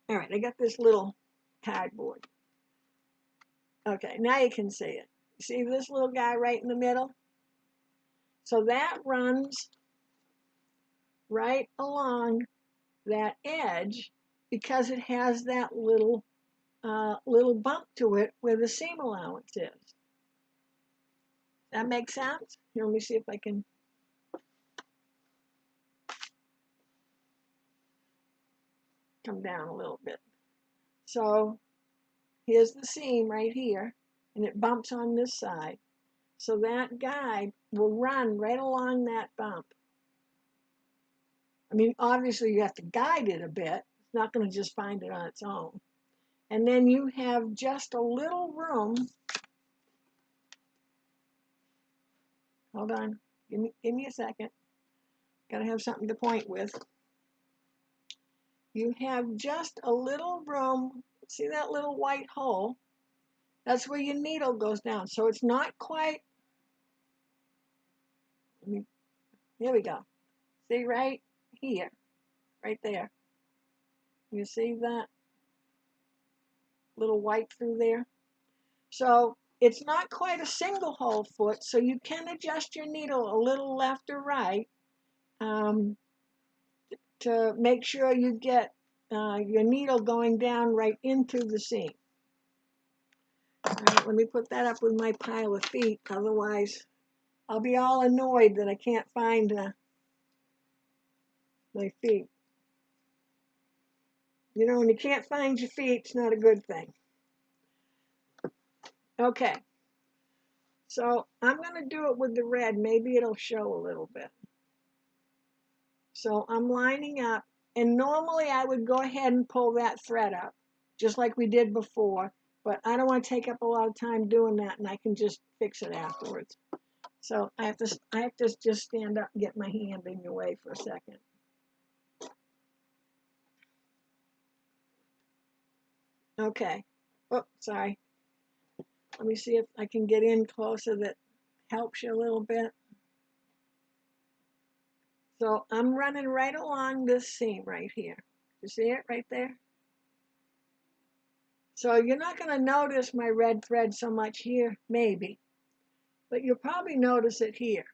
All right, I got this little cardboard. Okay, now you can see it. See this little guy right in the middle? So that runs right along that edge because it has that little bump to it where the seam allowance is. That makes sense? Here, let me see if I can. come down a little bit. So here's the seam right here, and it bumps on this side. So that guide will run right along that bump. I mean, obviously you have to guide it a bit. It's not going to just find it on its own. And then you have just a little room. Hold on, give me a second. Gotta have something to point with. You have just a little room. See that little white hole? That's where your needle goes down. So it's not quite, here we go. See right here, right there. You see that little white through there? So it's not quite a single hole foot, so you can adjust your needle a little left or right to make sure you get your needle going down right into the seam. All right, let me put that up with my pile of feet, otherwise I'll be all annoyed that I can't find my feet. You know, when you can't find your feet, it's not a good thing. Okay, so I'm going to do it with the red. Maybe it'll show a little bit. So I'm lining up, and normally I would go ahead and pull that thread up, just like we did before, but I don't want to take up a lot of time doing that, and I can just fix it afterwards. So I have to just stand up and get my hand in your way for a second. Okay. Oh, sorry. Let me see if I can get in closer that helps you a little bit. So I'm running right along this seam right here. You see it right there? So you're not going to notice my red thread so much here, maybe, but you'll probably notice it here.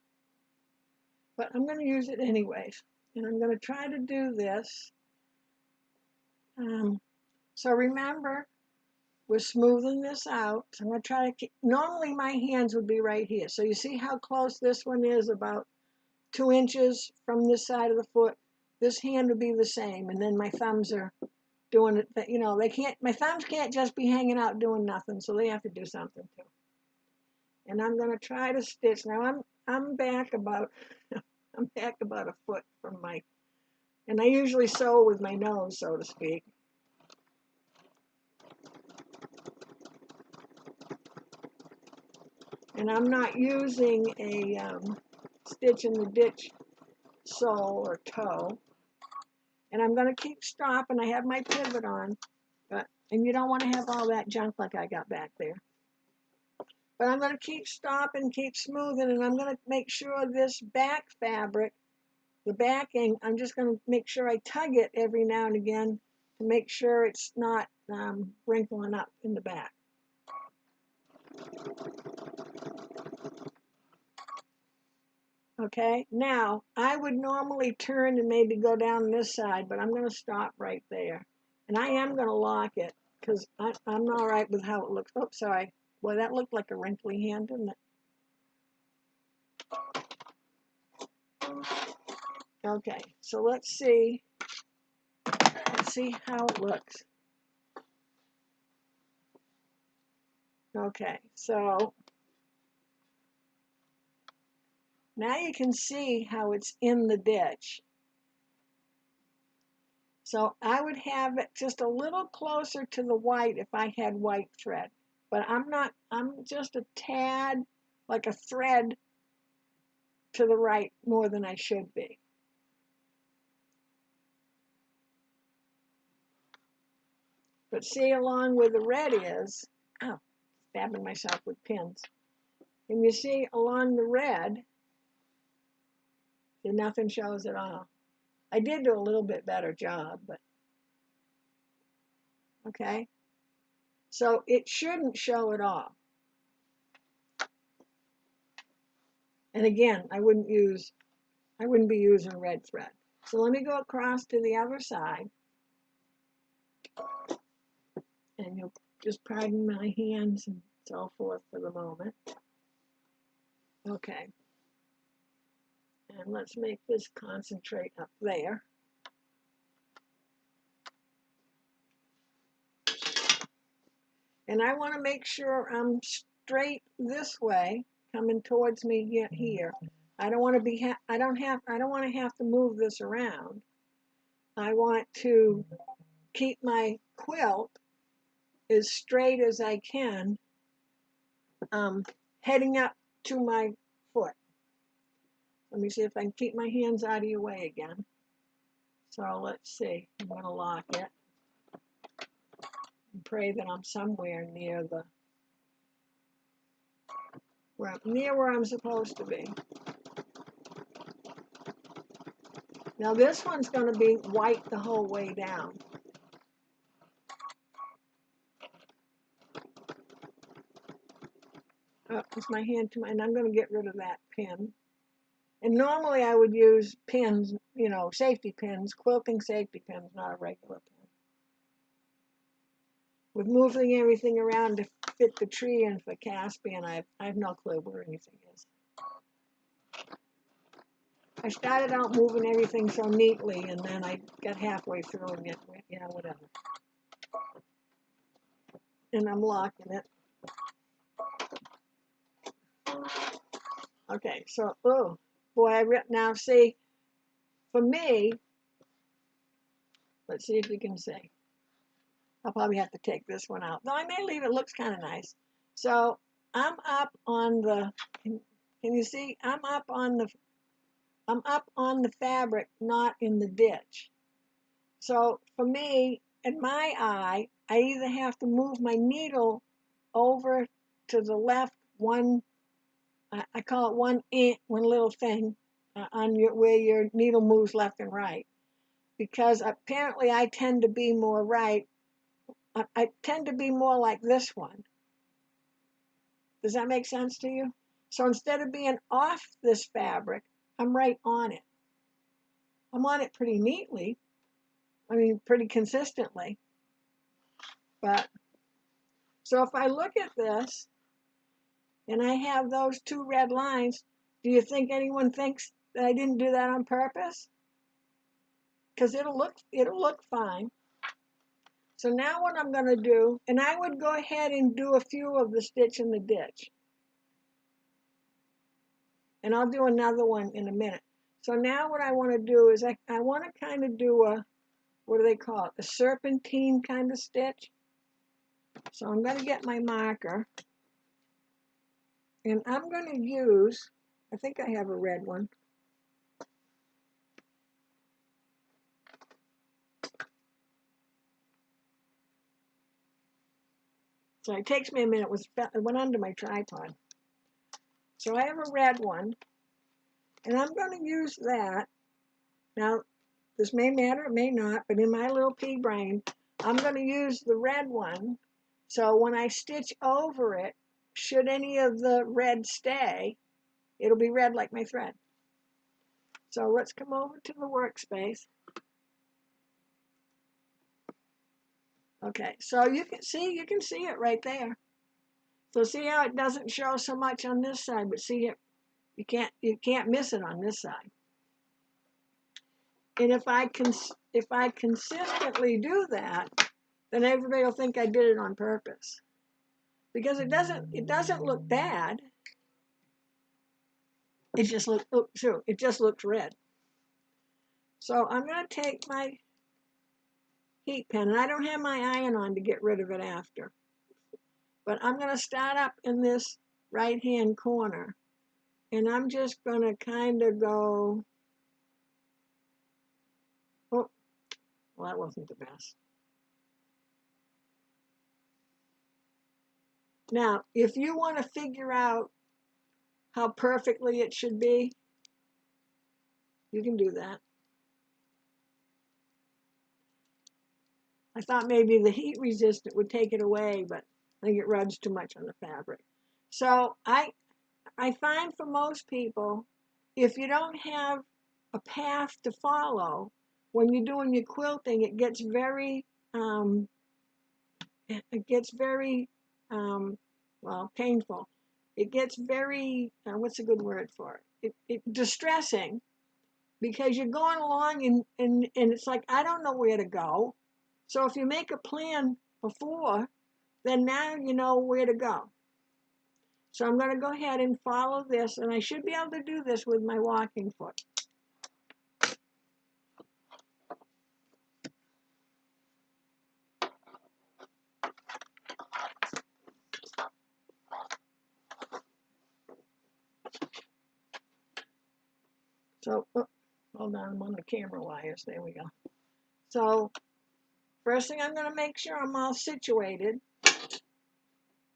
But I'm going to use it anyways, and I'm going to try to do this. So remember, we're smoothing this out. So I'm going to try to keep, normally my hands would be right here. So you see how close this one is, about 2 inches from this side of the foot. This hand would be the same, and then my thumbs are doing it. You know, they can't. My thumbs can't just be hanging out doing nothing, so they have to do something too. And I'm going to try to stitch. Now I'm back about a foot from my, and I usually sew with my nose, so to speak. And I'm not using a stitch in the ditch sole or toe. And I'm going to keep stopping. I have my pivot on, and you don't want to have all that junk like I got back there. But I'm going to keep stopping, keep smoothing, and I'm going to make sure this back fabric, the backing, I'm just going to make sure I tug it every now and again to make sure it's not wrinkling up in the back. Okay, now I would normally turn and maybe go down this side, but I'm going to stop right there. And I am going to lock it because I'm all right with how it looks. Oh, sorry. Boy, that looked like a wrinkly hand, didn't it? Okay, so let's see how it looks. Okay, so now you can see how it's in the ditch. So I would have it just a little closer to the white if I had white thread. But I'm just a tad, like a thread to the right more than I should be. But see, along where the red is, oh, stabbing myself with pins. And you see along the red, nothing shows at all. I did do a little bit better job, but okay. So it shouldn't show at all. And again, I wouldn't be using red thread. So let me go across to the other side. And you'll just pardon my hands and so forth for the moment. Okay. And let's make this concentrate up there. And I want to make sure I'm straight this way, coming towards me here. I don't want to be, I don't want to have to move this around. I want to keep my quilt as straight as I can, heading up to my foot. Let me see if I can keep my hands out of your way again. So let's see, I'm going to lock it and pray that I'm somewhere near the, where I'm supposed to be. Now this one's going to be white the whole way down. Oh, it's my hand to my, and I'm going to get rid of that pin. And normally I would use pins, you know, safety pins, quilting safety pins, not a regular pin. With moving everything around to fit the tree and for Caspian, I have no clue where anything is. I started out moving everything so neatly, and then I got halfway through and it went, yeah, whatever. And I'm locking it. Okay, so, oh, boy, now see, for me, let's see if you can see. I'll probably have to take this one out. Though I may leave it, looks kind of nice. So I'm up on the, can you see? I'm up on the fabric, not in the ditch. So for me, in my eye, I either have to move my needle over to the left one, I call it one little thing on where your needle moves left and right. Because apparently I tend to be more right. I tend to be more like this one. Does that make sense to you? So instead of being off this fabric, I'm right on it. I'm on it pretty neatly. I mean, pretty consistently. But, so if I look at this, and I have those two red lines, do you think anyone thinks that I didn't do that on purpose? Because it'll look fine. So now what I'm going to do, and I would go ahead and do a few of the stitch in the ditch. And I'll do another one in a minute. So now what I want to do is I want to kind of do a, what do they call it? A serpentine kind of stitch. So I'm going to get my marker. And I'm going to use, I think I have a red one. So it takes me a minute, it went under my tripod. So I have a red one, and I'm going to use that. Now, this may matter, it may not, but in my little pea brain, I'm going to use the red one. So when I stitch over it, should any of the red stay, it'll be red like my thread. So let's come over to the workspace. Okay, so you can see it right there. So see how it doesn't show so much on this side, but see it, you can't miss it on this side. And if I consistently do that, then everybody will think I did it on purpose. Because it doesn't look bad. It just looks red. So I'm going to take my heat pen, and I don't have my iron on to get rid of it after. But I'm going to start up in this right-hand corner, and I'm just going to kind of go, oh, well, that wasn't the best. Now, if you want to figure out how perfectly it should be, you can do that. I thought maybe the heat resistant would take it away, but I think it rubs too much on the fabric. So I find for most people, if you don't have a path to follow, when you're doing your quilting, it gets very, well, painful. It gets very, what's a good word for it? Distressing, because you're going along and it's like, I don't know where to go. So if you make a plan before, then now you know where to go. So I'm going to go ahead and follow this, and I should be able to do this with my walking foot. So, hold on, I'm on the camera wires. There we go. So, first thing I'm going to make sure I'm all situated.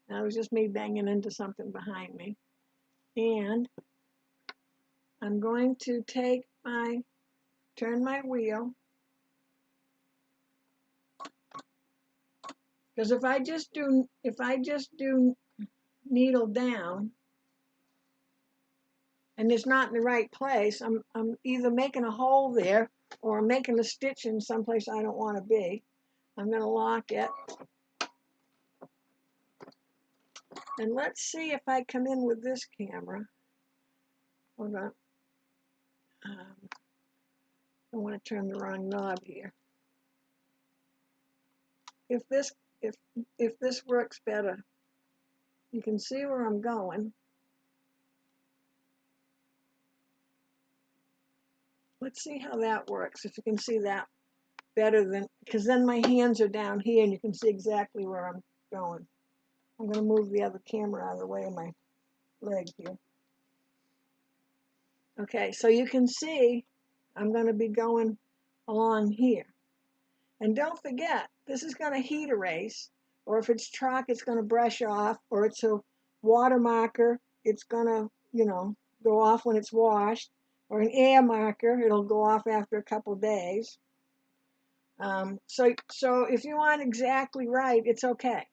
That was just me banging into something behind me. And I'm going to turn my wheel. Because if I just do needle down, and it's not in the right place, I'm either making a hole there or I'm making a stitch in someplace I don't want to be. I'm going to lock it. And let's see if I come in with this camera. Hold on. I want to turn the wrong knob here. If this works better, you can see where I'm going. Let's see how that works. If you can see that better than, because then my hands are down here and you can see exactly where I'm going. I'm going to move the other camera out of the way of my leg here. Okay, so you can see I'm going to be going along here. And don't forget, this is going to heat erase, or if it's chalk, it's going to brush off, or it's a water marker, it's going to, go off when it's washed, or an air marker, it'll go off after a couple days. So if you want exactly right, it's okay.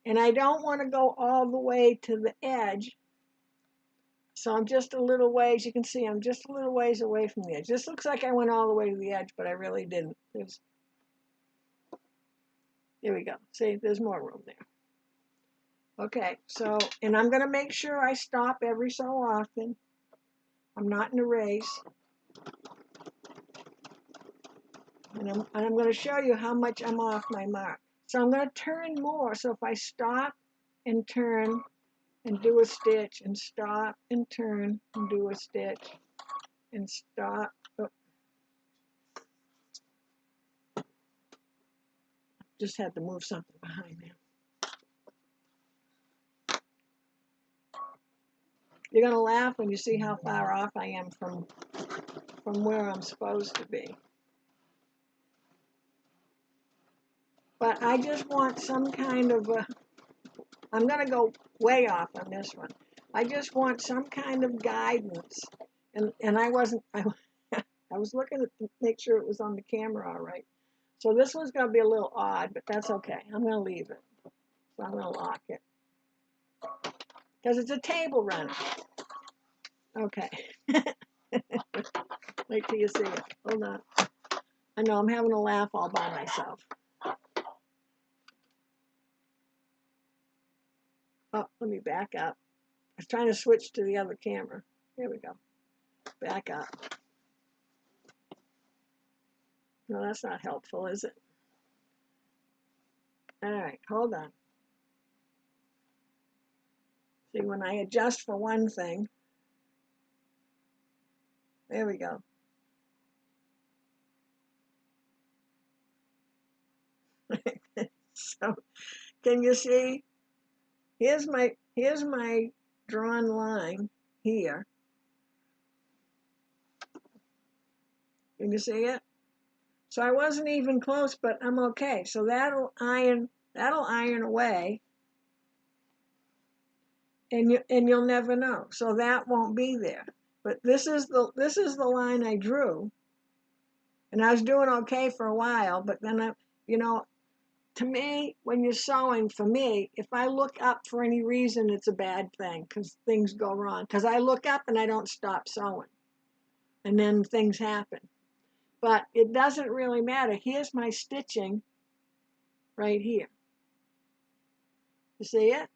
And I don't want to go all the way to the edge. So I'm just a little ways, you can see I'm just a little ways away from the edge. This looks like I went all the way to the edge, but I really didn't. Here we go. See, there's more room there. Okay, so, and I'm going to make sure I stop every so often. I'm not in a race. And I'm going to show you how much I'm off my mark. So I'm going to turn more. So if I stop and turn and do a stitch and stop and turn and do a stitch and stop. Oh. Just had to move something behind me. You're going to laugh when you see how far off I am from where I'm supposed to be. But I just want some kind of I'm going to go way off on this one. I just want some kind of guidance. And I wasn't, I was looking to make sure it was on the camera all right. So this one's going to be a little odd, but that's okay. I'm going to leave it. So I'm going to lock it. Because it's a table runner. Okay. Wait till you see it. Hold on. I know I'm having a laugh all by myself. Oh, let me back up. I was trying to switch to the other camera. There we go. Back up. No, that's not helpful, is it? All right, hold on. See, when I adjust for one thing, there we go. So, can you see? Here's my drawn line here. Can you see it? So I wasn't even close, but I'm okay. So that'll iron away, and you'll never know. So that won't be there. But this is the line I drew, and I was doing okay for a while. But then to me, when you're sewing, for me, if I look up for any reason, it's a bad thing because things go wrong. Because I look up and I don't stop sewing, and then things happen. But it doesn't really matter. Here's my stitching right here. You see it?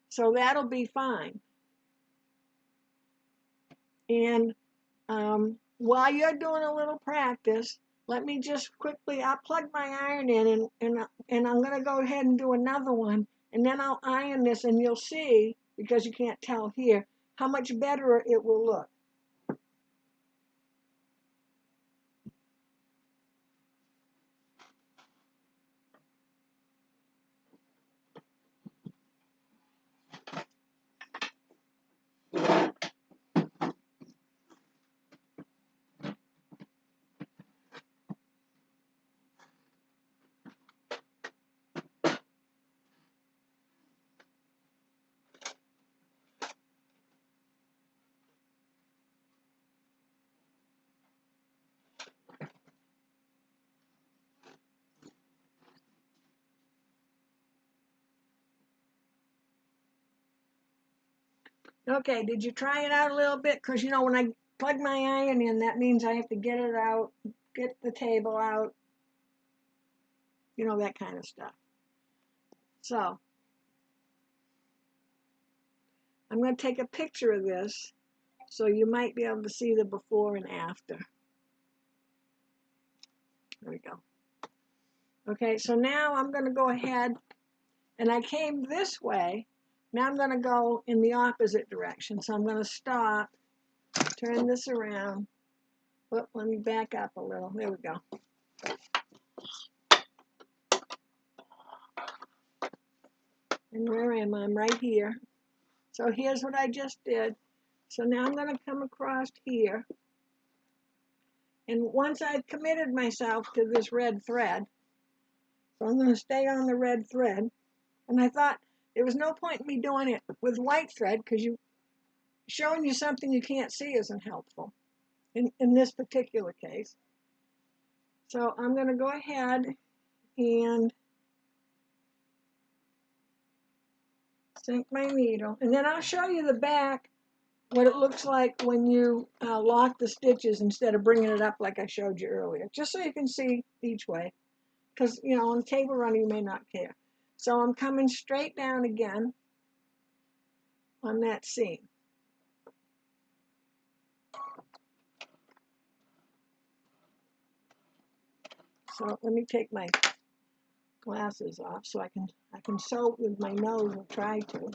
So that'll be fine. And while you're doing a little practice, let me just quickly, I'll plug my iron in and I'm going to go ahead and do another one. And then I'll iron this and you'll see, because you can't tell here, how much better it will look. Okay, did you try it out a little bit? Because, you know, when I plug my iron in, that means I have to get it out, get the table out, you know, that kind of stuff. So, I'm going to take a picture of this so you might be able to see the before and after. There we go. Okay, so now I'm going to go ahead, and I came this way. Now I'm going to go in the opposite direction. So I'm going to stop, turn this around. Oh, let me back up a little. There we go. And where am I? I'm right here. So here's what I just did. So now I'm going to come across here. And once I've committed myself to this red thread, so I'm going to stay on the red thread. And I thought there was no point in me doing it with white thread because showing you something you can't see isn't helpful in this particular case. So I'm going to go ahead and sink my needle. And then I'll show you the back, what it looks like when you lock the stitches instead of bringing it up like I showed you earlier, just so you can see each way. Because, you know, on table running, you may not care. So I'm coming straight down again on that seam. So let me take my glasses off so I can sew with my nose or try to.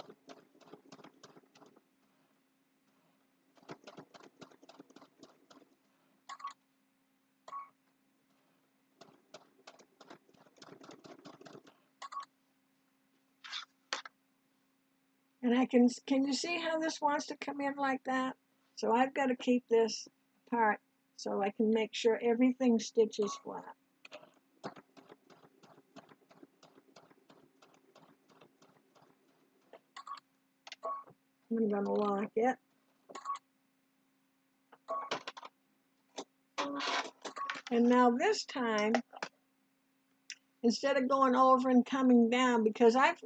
And can you see how this wants to come in like that? So I've got to keep this apart so I can make sure everything stitches flat. I'm going to lock it. And now this time, instead of going over and coming down, because I've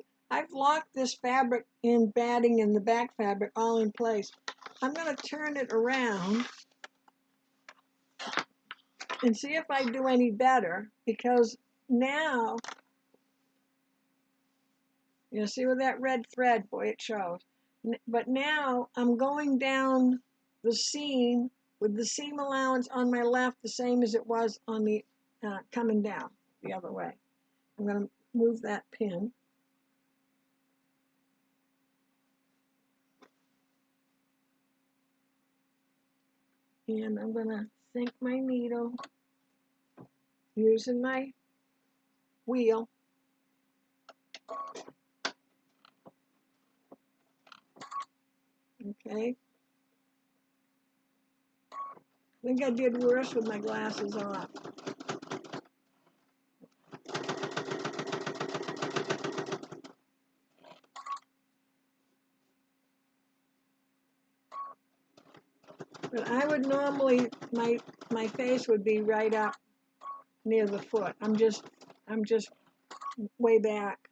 locked this fabric in batting and the back fabric all in place, I'm going to turn it around and see if I do any better, because now, you see with that red thread, boy, it shows. But now I'm going down the seam with the seam allowance on my left the same as it was on the coming down the other way. I'm going to move that pin. And I'm going to sink my needle using my wheel. Okay. I think I did worse with my glasses off. But I would normally, my face would be right up near the foot. I'm just way back.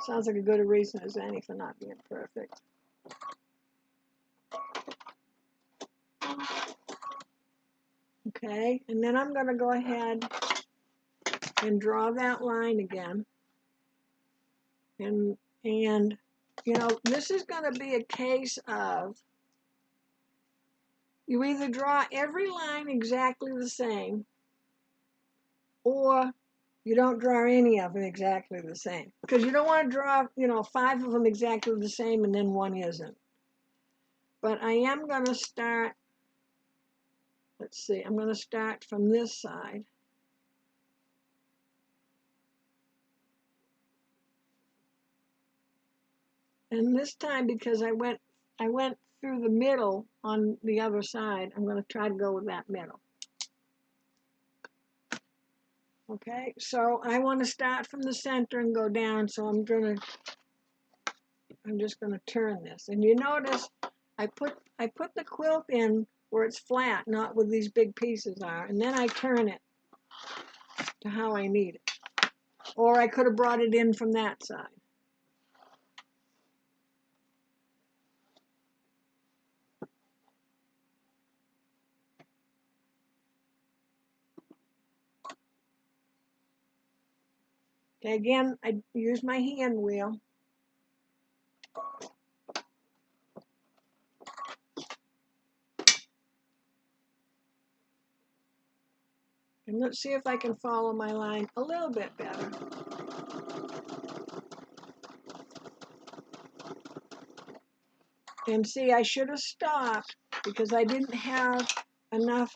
Sounds like a good reason as any for not being perfect. Okay, and then I'm going to go ahead and draw that line again. And you know, this is going to be a case of You either draw every line exactly the same, or you don't draw any of them exactly the same. Because you don't want to draw, 5 of them exactly the same and then one isn't. But I am going to start, let's see, I'm going to start from this side. And this time, because I went through the middle on the other side, I'm going to try to go with that middle. Okay, so I want to start from the center and go down, so I'm just going to turn this. And you notice I put the quilt in where it's flat, not where these big pieces are, and then I turn it to how I need it. Or I could have brought it in from that side. Okay, again, I use my hand wheel. And let's see if I can follow my line a little bit better. And see, I should have stopped because I didn't have enough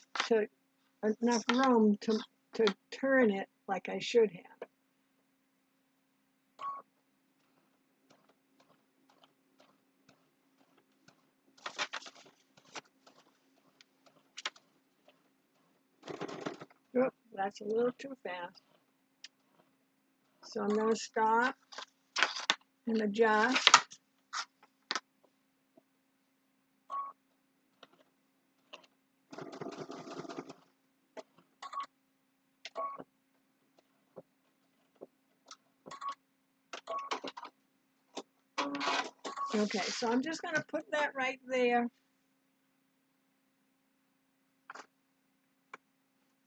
room to turn it like I should have. Oop, that's a little too fast. So I'm going to stop and adjust. Okay, so I'm just going to put that right there.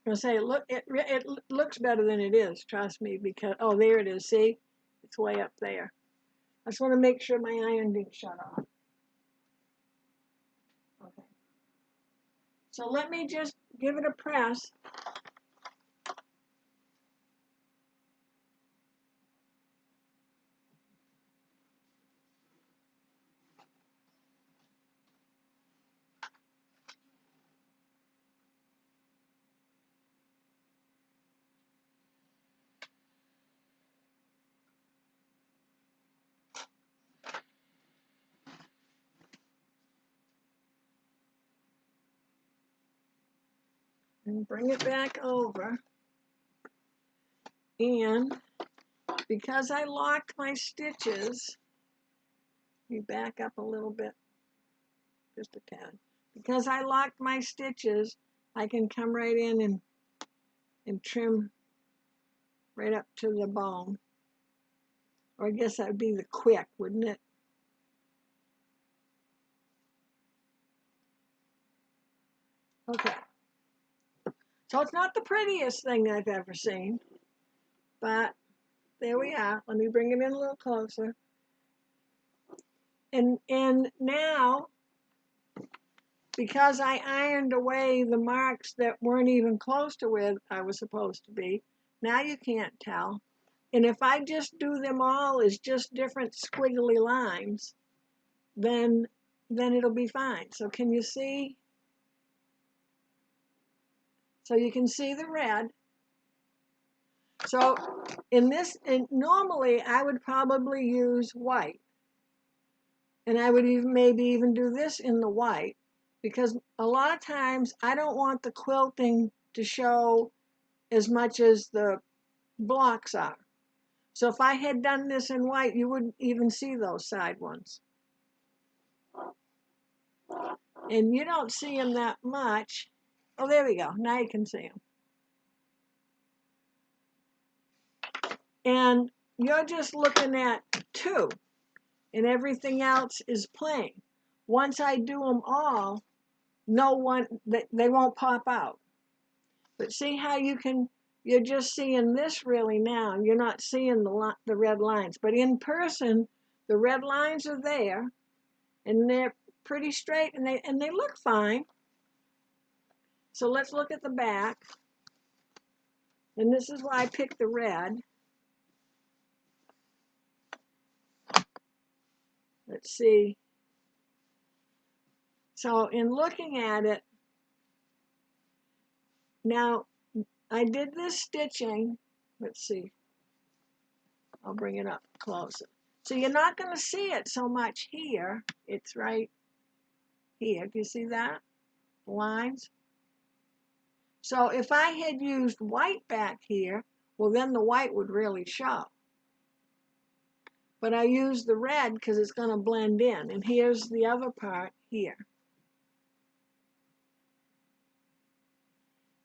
I'm going to say, look, it looks better than it is, trust me, because, oh, there it is, see? It's way up there. I just want to make sure my iron didn't shut off. Okay. So let me just give it a press. And bring it back over. And because I locked my stitches, let me back up a little bit, just a tad. Because I locked my stitches, I can come right in and trim right up to the bone. Or I guess that would be the quick, wouldn't it? Okay. So it's not the prettiest thing I've ever seen, but there we are. Let me bring it in a little closer. And now, because I ironed away the marks that weren't even close to where I was supposed to be, now you can't tell. And if I just do them all as just different squiggly lines, then it'll be fine. So can you see? So you can see the red. So normally I would probably use white. And I would maybe even do this in the white, because a lot of times I don't want the quilting to show as much as the blocks are. So if I had done this in white, you wouldn't even see those side ones. And you don't see them that much. Oh, there we go. Now you can see them. And you're just looking at 2, and everything else is plain. Once I do them all, they won't pop out. But see how you're just seeing this really now. You're not seeing the red lines. But in person, the red lines are there, and they're pretty straight, and they look fine. So let's look at the back. And this is why I picked the red. Let's see. So in looking at it, now I did this stitching. Let's see. I'll bring it up closer. So you're not going to see it so much here. It's right here. Do you see that? The lines? So if I had used white back here, well, then the white would really show. But I used the red because it's going to blend in. And here's the other part here.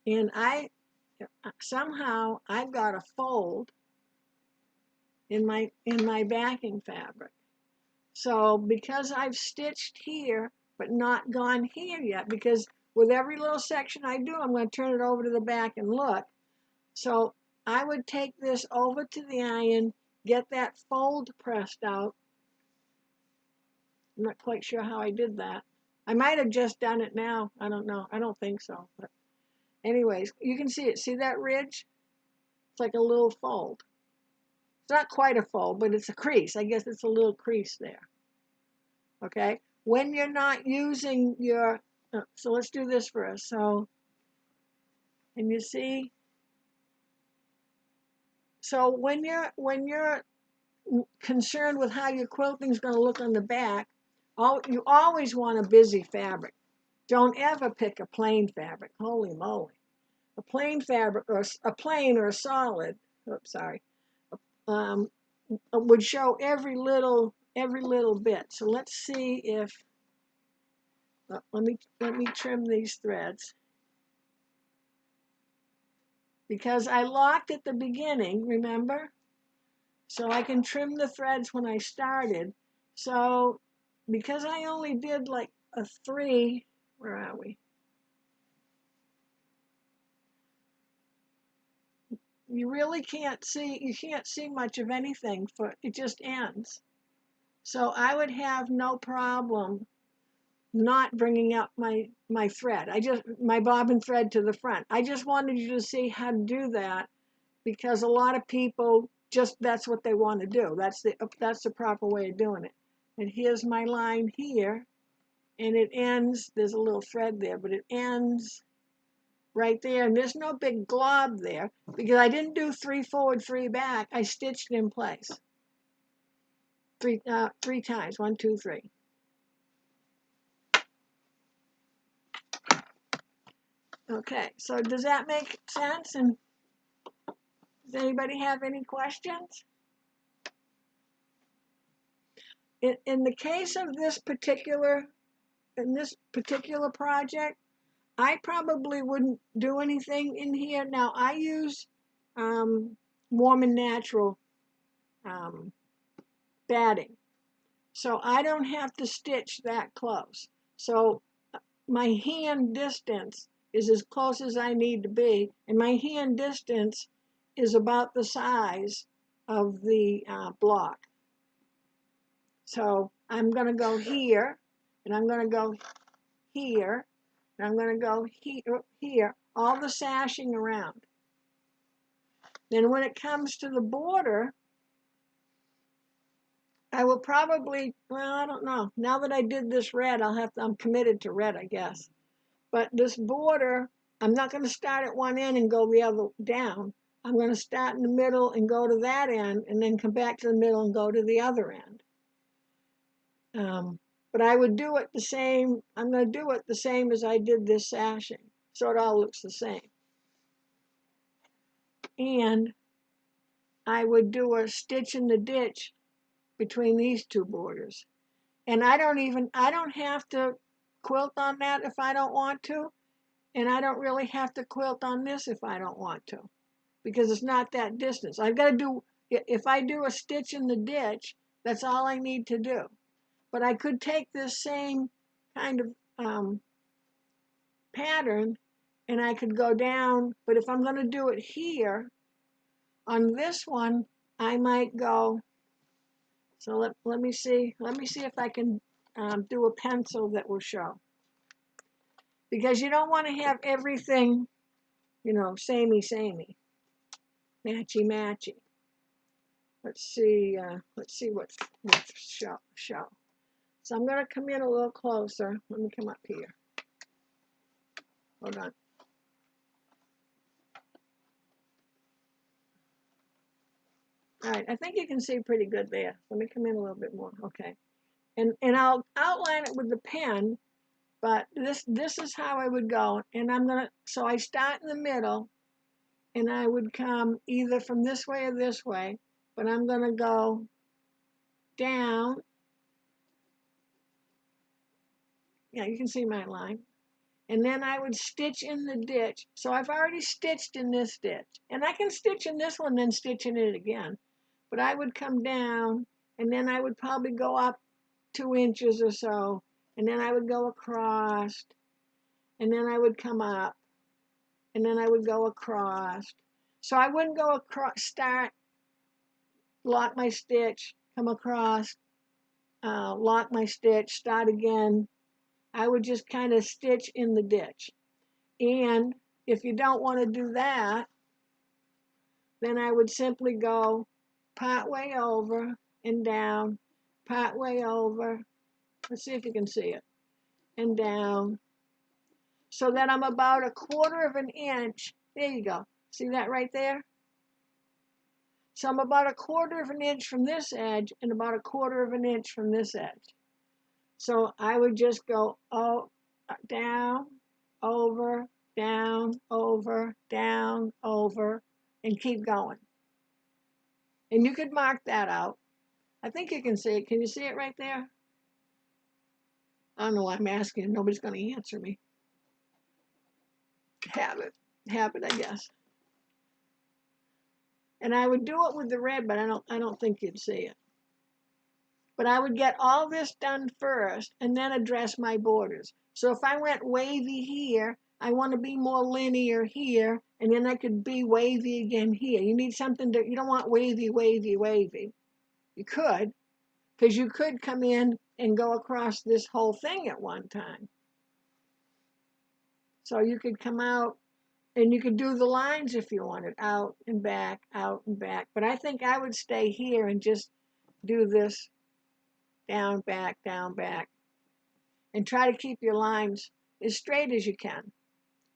And somehow I've got a fold in my backing fabric. So because I've stitched here but not gone here yet, because with every little section I do, I'm going to turn it over to the back and look. So I would take this over to the iron, get that fold pressed out. I'm not quite sure how I did that. I might have just done it now. I don't know. I don't think so. But anyways, you can see it. See that ridge? It's like a little fold. It's not quite a fold, but it's a crease. I guess it's a little crease there. Okay? When you're not using your, so let's do this first. So, and you see, so when you're concerned with how your quilting is going to look on the back, you always want a busy fabric. Don't ever pick a plain fabric. Holy moly. A plain fabric, or a plain or a solid, oops, sorry, would show every little bit. So let's see if, let me trim these threads. Because I locked at the beginning, remember? So I can trim the threads when I started. So because I only did like a 3, where are we? You really can't see much of anything, for it just ends. So I would have no problem not bringing up my thread. My bobbin thread to the front. I just wanted you to see how to do that, because a lot of people that's what they want to do. That's the proper way of doing it. And here's my line here, and it ends, there's a little thread there, but it ends right there, and there's no big glob there because I didn't do 3 forward, 3 back. I stitched in place 3 times, 1, 2, 3. Okay, so does that make sense? And does anybody have any questions? In the case of this particular project, I probably wouldn't do anything in here. Now I use warm and natural batting, so I don't have to stitch that close. So my hand distance is as close as I need to be, and my hand distance is about the size of the block. So I'm going to go here, and I'm going to go here, and I'm going to go here, all the sashing around. Then when it comes to the border, I will probably, well, I don't know. Now that I did this red, I'm committed to red, I guess. But this border, I'm not going to start at one end and go the other down. I'm going to start in the middle and go to that end, and then come back to the middle and go to the other end. But I would do it the same. I'm going to do it the same as I did this sashing, so it all looks the same. And I would do a stitch in the ditch between these 2 borders. And I don't have to quilt on that if I don't want to. And I don't really have to quilt on this if I don't want to, because it's not that distance. I've got to do, if I do a stitch in the ditch, that's all I need to do. But I could take this same kind of pattern and I could go down, but if I'm going to do it here, on this one, I might go, so let me see if I can do a pencil that will show. because you don't want to have everything, you know, samey, matchy, matchy. Let's see what show. So I'm going to come in a little closer. Let me come up here. Hold on. All right, I think you can see pretty good there. Let me come in a little bit more. Okay. And I'll outline it with the pen, but this is how I would go. And so I start in the middle, and I would come either from this way or this way, but I'm going to go down. Yeah, you can see my line. And then I would stitch in the ditch. So I've already stitched in this ditch. And I can stitch in this one, then stitch in it again. But I would come down, and then I would probably go up 2 inches or so, and then I would go across, and then I would come up, and then I would go across. So I wouldn't go across, start, lock my stitch, come across, lock my stitch, start again. I would just kind of stitch in the ditch. And if you don't want to do that, then I would simply go part way over and down, part way over. Let's see if you can see it. And down. So that I'm about 1/4 of an inch. There you go. See that right there? So I'm about 1/4 of an inch from this edge and about 1/4 of an inch from this edge. So I would just go down, over, down, over, down, over, and keep going. And you could mark that out. I think you can see it. Can you see it right there? I don't know why I'm asking. Nobody's going to answer me. Habit, I guess. And I would do it with the red, but I don't think you'd see it. But I would get all this done first and then address my borders. So if I went wavy here, I want to be more linear here, and then I could be wavy again here. You need something you don't want wavy, wavy, wavy. You could, because you could come in and go across this whole thing at one time. So you could come out, and you could do the lines if you wanted, out and back, out and back. But I think I would stay here and just do this down, back, and try to keep your lines as straight as you can.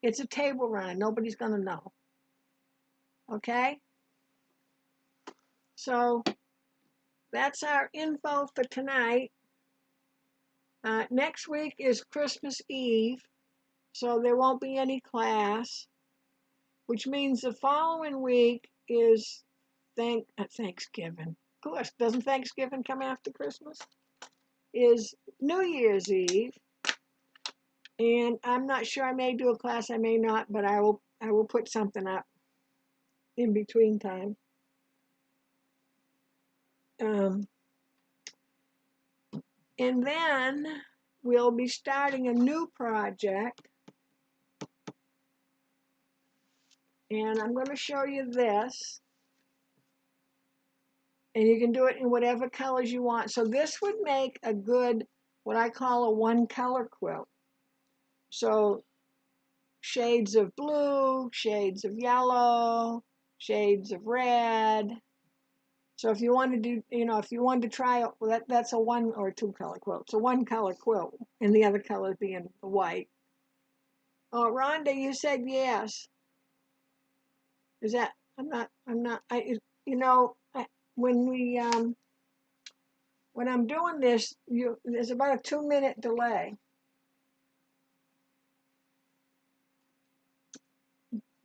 It's a table runner. Nobody's going to know. Okay? So that's our info for tonight. Next week is Christmas Eve, so there won't be any class, which means the following week is Thanksgiving. Of course, doesn't Thanksgiving come after Christmas? Is New Year's Eve, and I'm not sure. I may do a class, I may not, but I will put something up in between time. And then we'll be starting a new project, and I'm going to show you this, and you can do it in whatever colors you want. So this would make a good, what I call a 1-color quilt. So shades of blue, shades of yellow, shades of red. So if you want to do, if you wanted to try, that's a 1 or 2-color quilt. It's a 1-color quilt, and the other color being the white. Oh, Rhonda, you said yes. Is that, when I'm doing this, there's about a 2-minute delay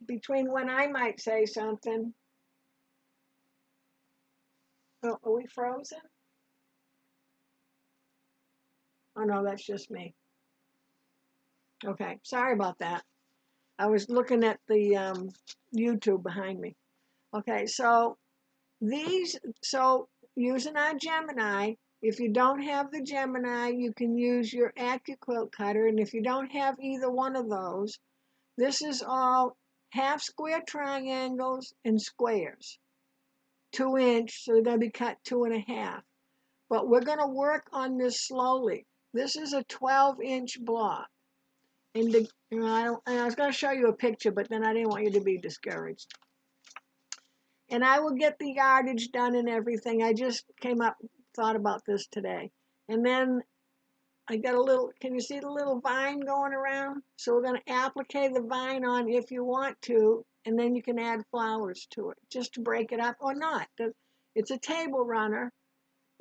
between when I might say something. Oh, are we frozen? Oh no, that's just me. Okay, sorry about that. I was looking at the YouTube behind me. Okay, so using our Gemini, if you don't have the Gemini, you can use your Accuquilt cutter, and if you don't have either one of those, this is all half square triangles and squares. 2 inch, so they're going to be cut 2 1/2. But we're going to work on this slowly. This is a 12-inch block. And I was going to show you a picture, but then I didn't want you to be discouraged. And I will get the yardage done and everything. I just thought about this today. And then I got a little, can you see the little vine going around? So we're going to applique the vine on if you want to, and then you can add flowers to it, just to break it up or not. It's a table runner,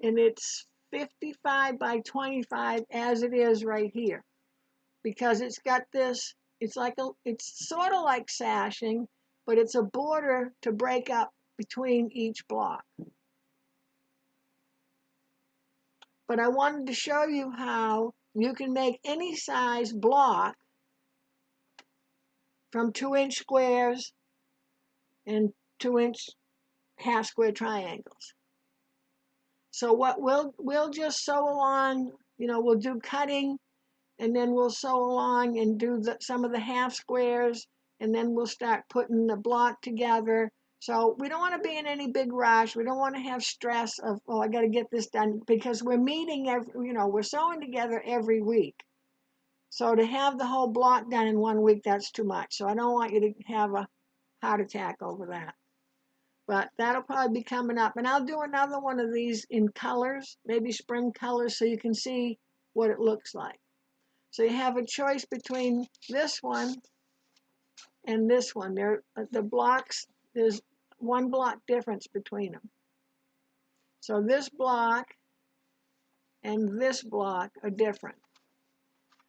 and it's 55 by 25 as it is right here. Because it's got this, it's sort of like sashing, but it's a border to break up between each block. But I wanted to show you how you can make any size block from 2-inch squares and 2-inch half square triangles. So what we'll just sew along, we'll do cutting, and then we'll sew along and do some of the half squares, and then we'll start putting the block together. So we don't want to be in any big rush. We don't want to have stress of, oh, I got to get this done, because we're meeting we're sewing together every week. So to have the whole block done in 1 week, that's too much. So I don't want you to have a heart attack over that. But that'll probably be coming up. And I'll do another one of these in colors, maybe spring colors, so you can see what it looks like. So you have a choice between this one and this one. The blocks, there's 1 block difference between them. So this block and this block are different.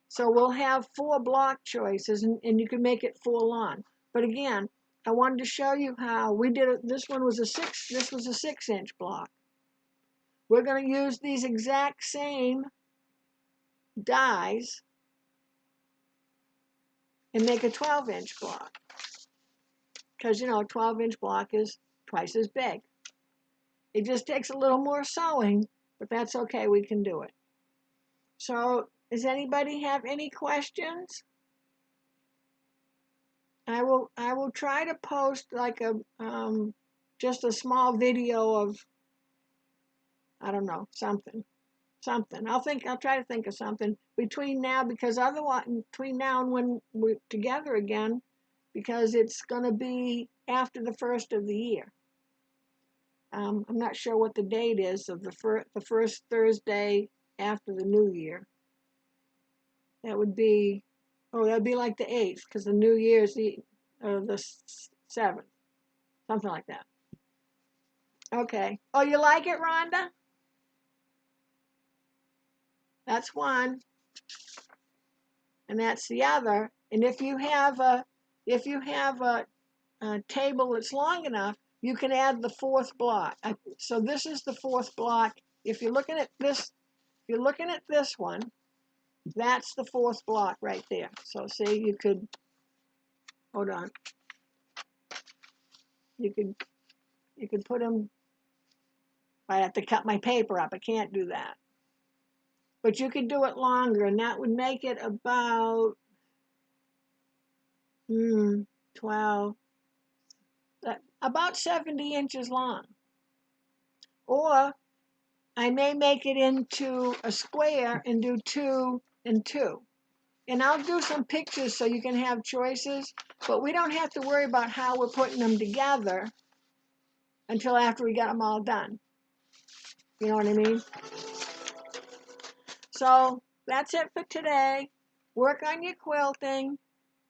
So we'll have 4 block choices, and you can make it 4 long. But again, I wanted to show you how we did it. This was a 6-inch block. We're going to use these exact same dies and make a 12-inch block. Because, a 12-inch block is twice as big. It just takes a little more sewing, but that's okay, we can do it. So, does anybody have any questions? I will try to post like just a small video of, I don't know, something. I'll try to think of something between now, because otherwise, between now and when we're together again, because it's going to be after the first of the year. I'm not sure what the date is of the first Thursday after the New Year. That would be, that'd be like the 8th, because the New Year's the 7th, something like that. Okay. Oh, you like it, Rhonda? That's one, and that's the other. And if you have a table that's long enough, you can add the 4th block. So this is the 4th block. If you're looking at this one, that's the 4th block right there. So see, you could, hold on. You could put them, I have to cut my paper up. I can't do that. But you could do it longer, and that would make it about 12, about 70 inches long. Or I may make it into a square and do 2 and 2. And I'll do some pictures so you can have choices, but we don't have to worry about how we're putting them together until after we got them all done. You know what I mean? So that's it for today. Work on your quilting.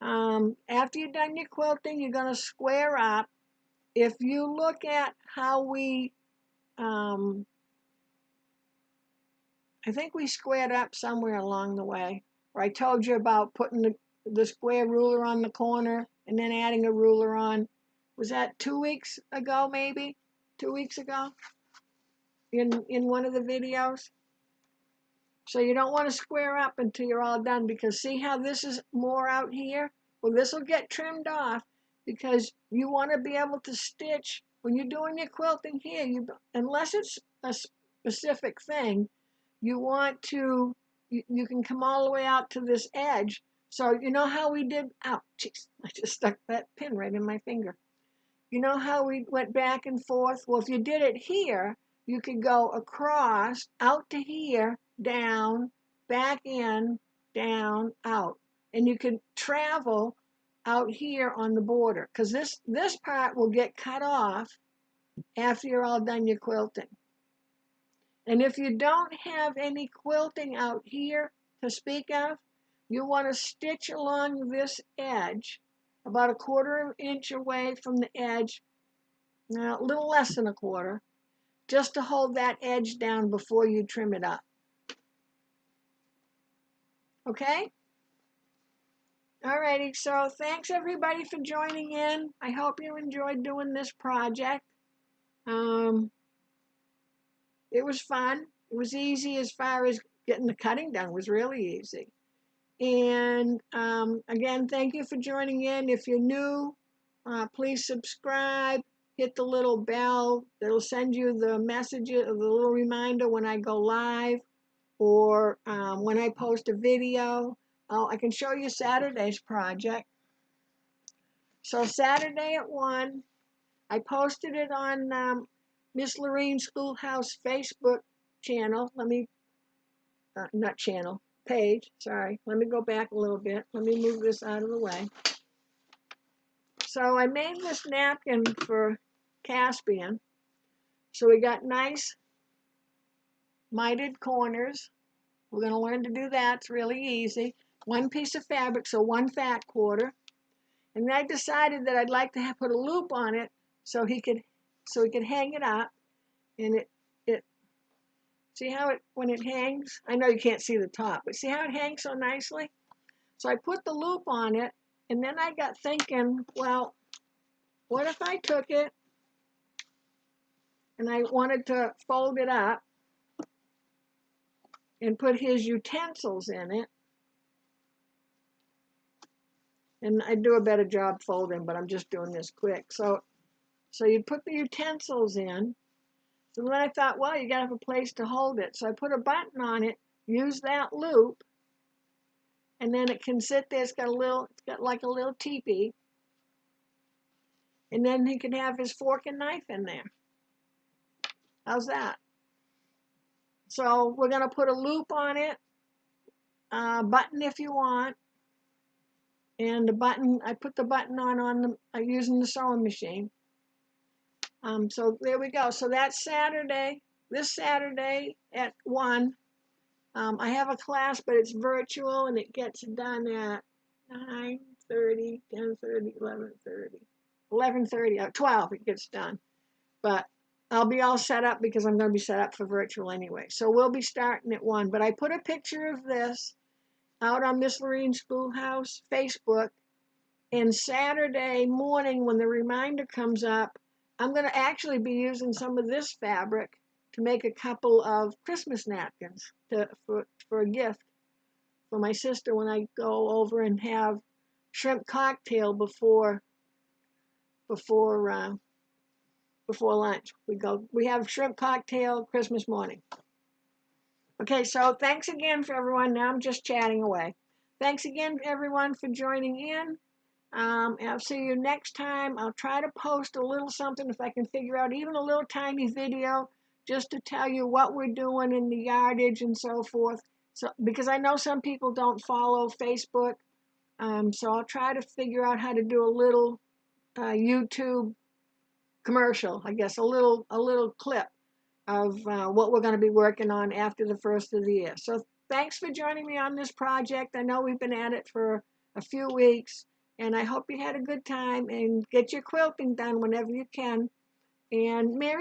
After you've done your quilting, you're going to square up. If you look at how we, I think we squared up somewhere along the way, where I told you about putting the square ruler on the corner and then adding a ruler on. Was that 2 weeks ago, maybe? 2 weeks ago? In one of the videos? So you don't want to square up until you're all done, because see how this is more out here? Well, this will get trimmed off, because you want to be able to stitch when you're doing your quilting here. Unless it's a specific thing, you want to, you can come all the way out to this edge. So you know how we did, ow, jeez, I just stuck that pin right in my finger. You know how we went back and forth? Well, if you did it here, you could go across, out to here, down, back in, down, out. and you can travel out here on the border, because this part will get cut off after you're all done your quilting. And if you don't have any quilting out here to speak of, you want to stitch along this edge about 1/4 inch away from the edge, a little less than 1/4, just to hold that edge down before you trim it up. Okay? Alrighty, so thanks everybody for joining in. I hope you enjoyed doing this project. It was fun. It was easy as far as getting the cutting done. It was really easy. And again, thank you for joining in. If you're new, please subscribe. Hit the little bell. That'll send you the messages, the little reminder when I go live or when I post a video. I can show you Saturday's project. So Saturday at 1, I posted it on Miss Loreens Schoolhouse Facebook channel. Let me, not channel, page, sorry. Let me go back a little bit. Let me move this out of the way. So I made this napkin for Caspian. So we got nice mitered corners. We're going to learn to do that. It's really easy. 1 piece of fabric, so 1 fat quarter. And I decided that I'd like to put a loop on it so he could hang it up. And it see how it, when it hangs, I know you can't see the top, but see how it hangs so nicely? So I put the loop on it, and then I got thinking, well, what if I took it and I wanted to fold it up and put his utensils in it? And I do a better job folding, but I'm just doing this quick. So you put the utensils in. So then I thought, well, you gotta have a place to hold it. So I put a button on it, use that loop, and then it can sit there. It's got like a little teepee. And then he can have his fork and knife in there. How's that? So we're gonna put a loop on it, button if you want. And the button, I put the button on using the sewing machine. So there we go. So that's Saturday, this Saturday at 1. I have a class, but it's virtual, and it gets done at 9:30, 10:30, 11:30. 11:30, 12 it gets done. But I'll be all set up because I'm going to be set up for virtual anyway. So we'll be starting at 1. But I put a picture of this out on Miss Loreens Schoolhouse Facebook. And Saturday morning when the reminder comes up, I'm going to actually be using some of this fabric to make a couple of Christmas napkins for a gift for my sister when I go over and have shrimp cocktail before lunch. We have shrimp cocktail Christmas morning. Okay, so thanks again for everyone. Now I'm just chatting away. Thanks again everyone for joining in. I'll see you next time. I'll try to post a little something if I can figure out, even a little tiny video, just to tell you what we're doing in the yardage and so forth. So because I know some people don't follow Facebook, so I'll try to figure out how to do a little YouTube commercial, I guess, a little clip of what we're going to be working on after the first of the year. So thanks for joining me on this project. I know we've been at it for a few weeks. And I hope you had a good time, and get your quilting done whenever you can. And Merry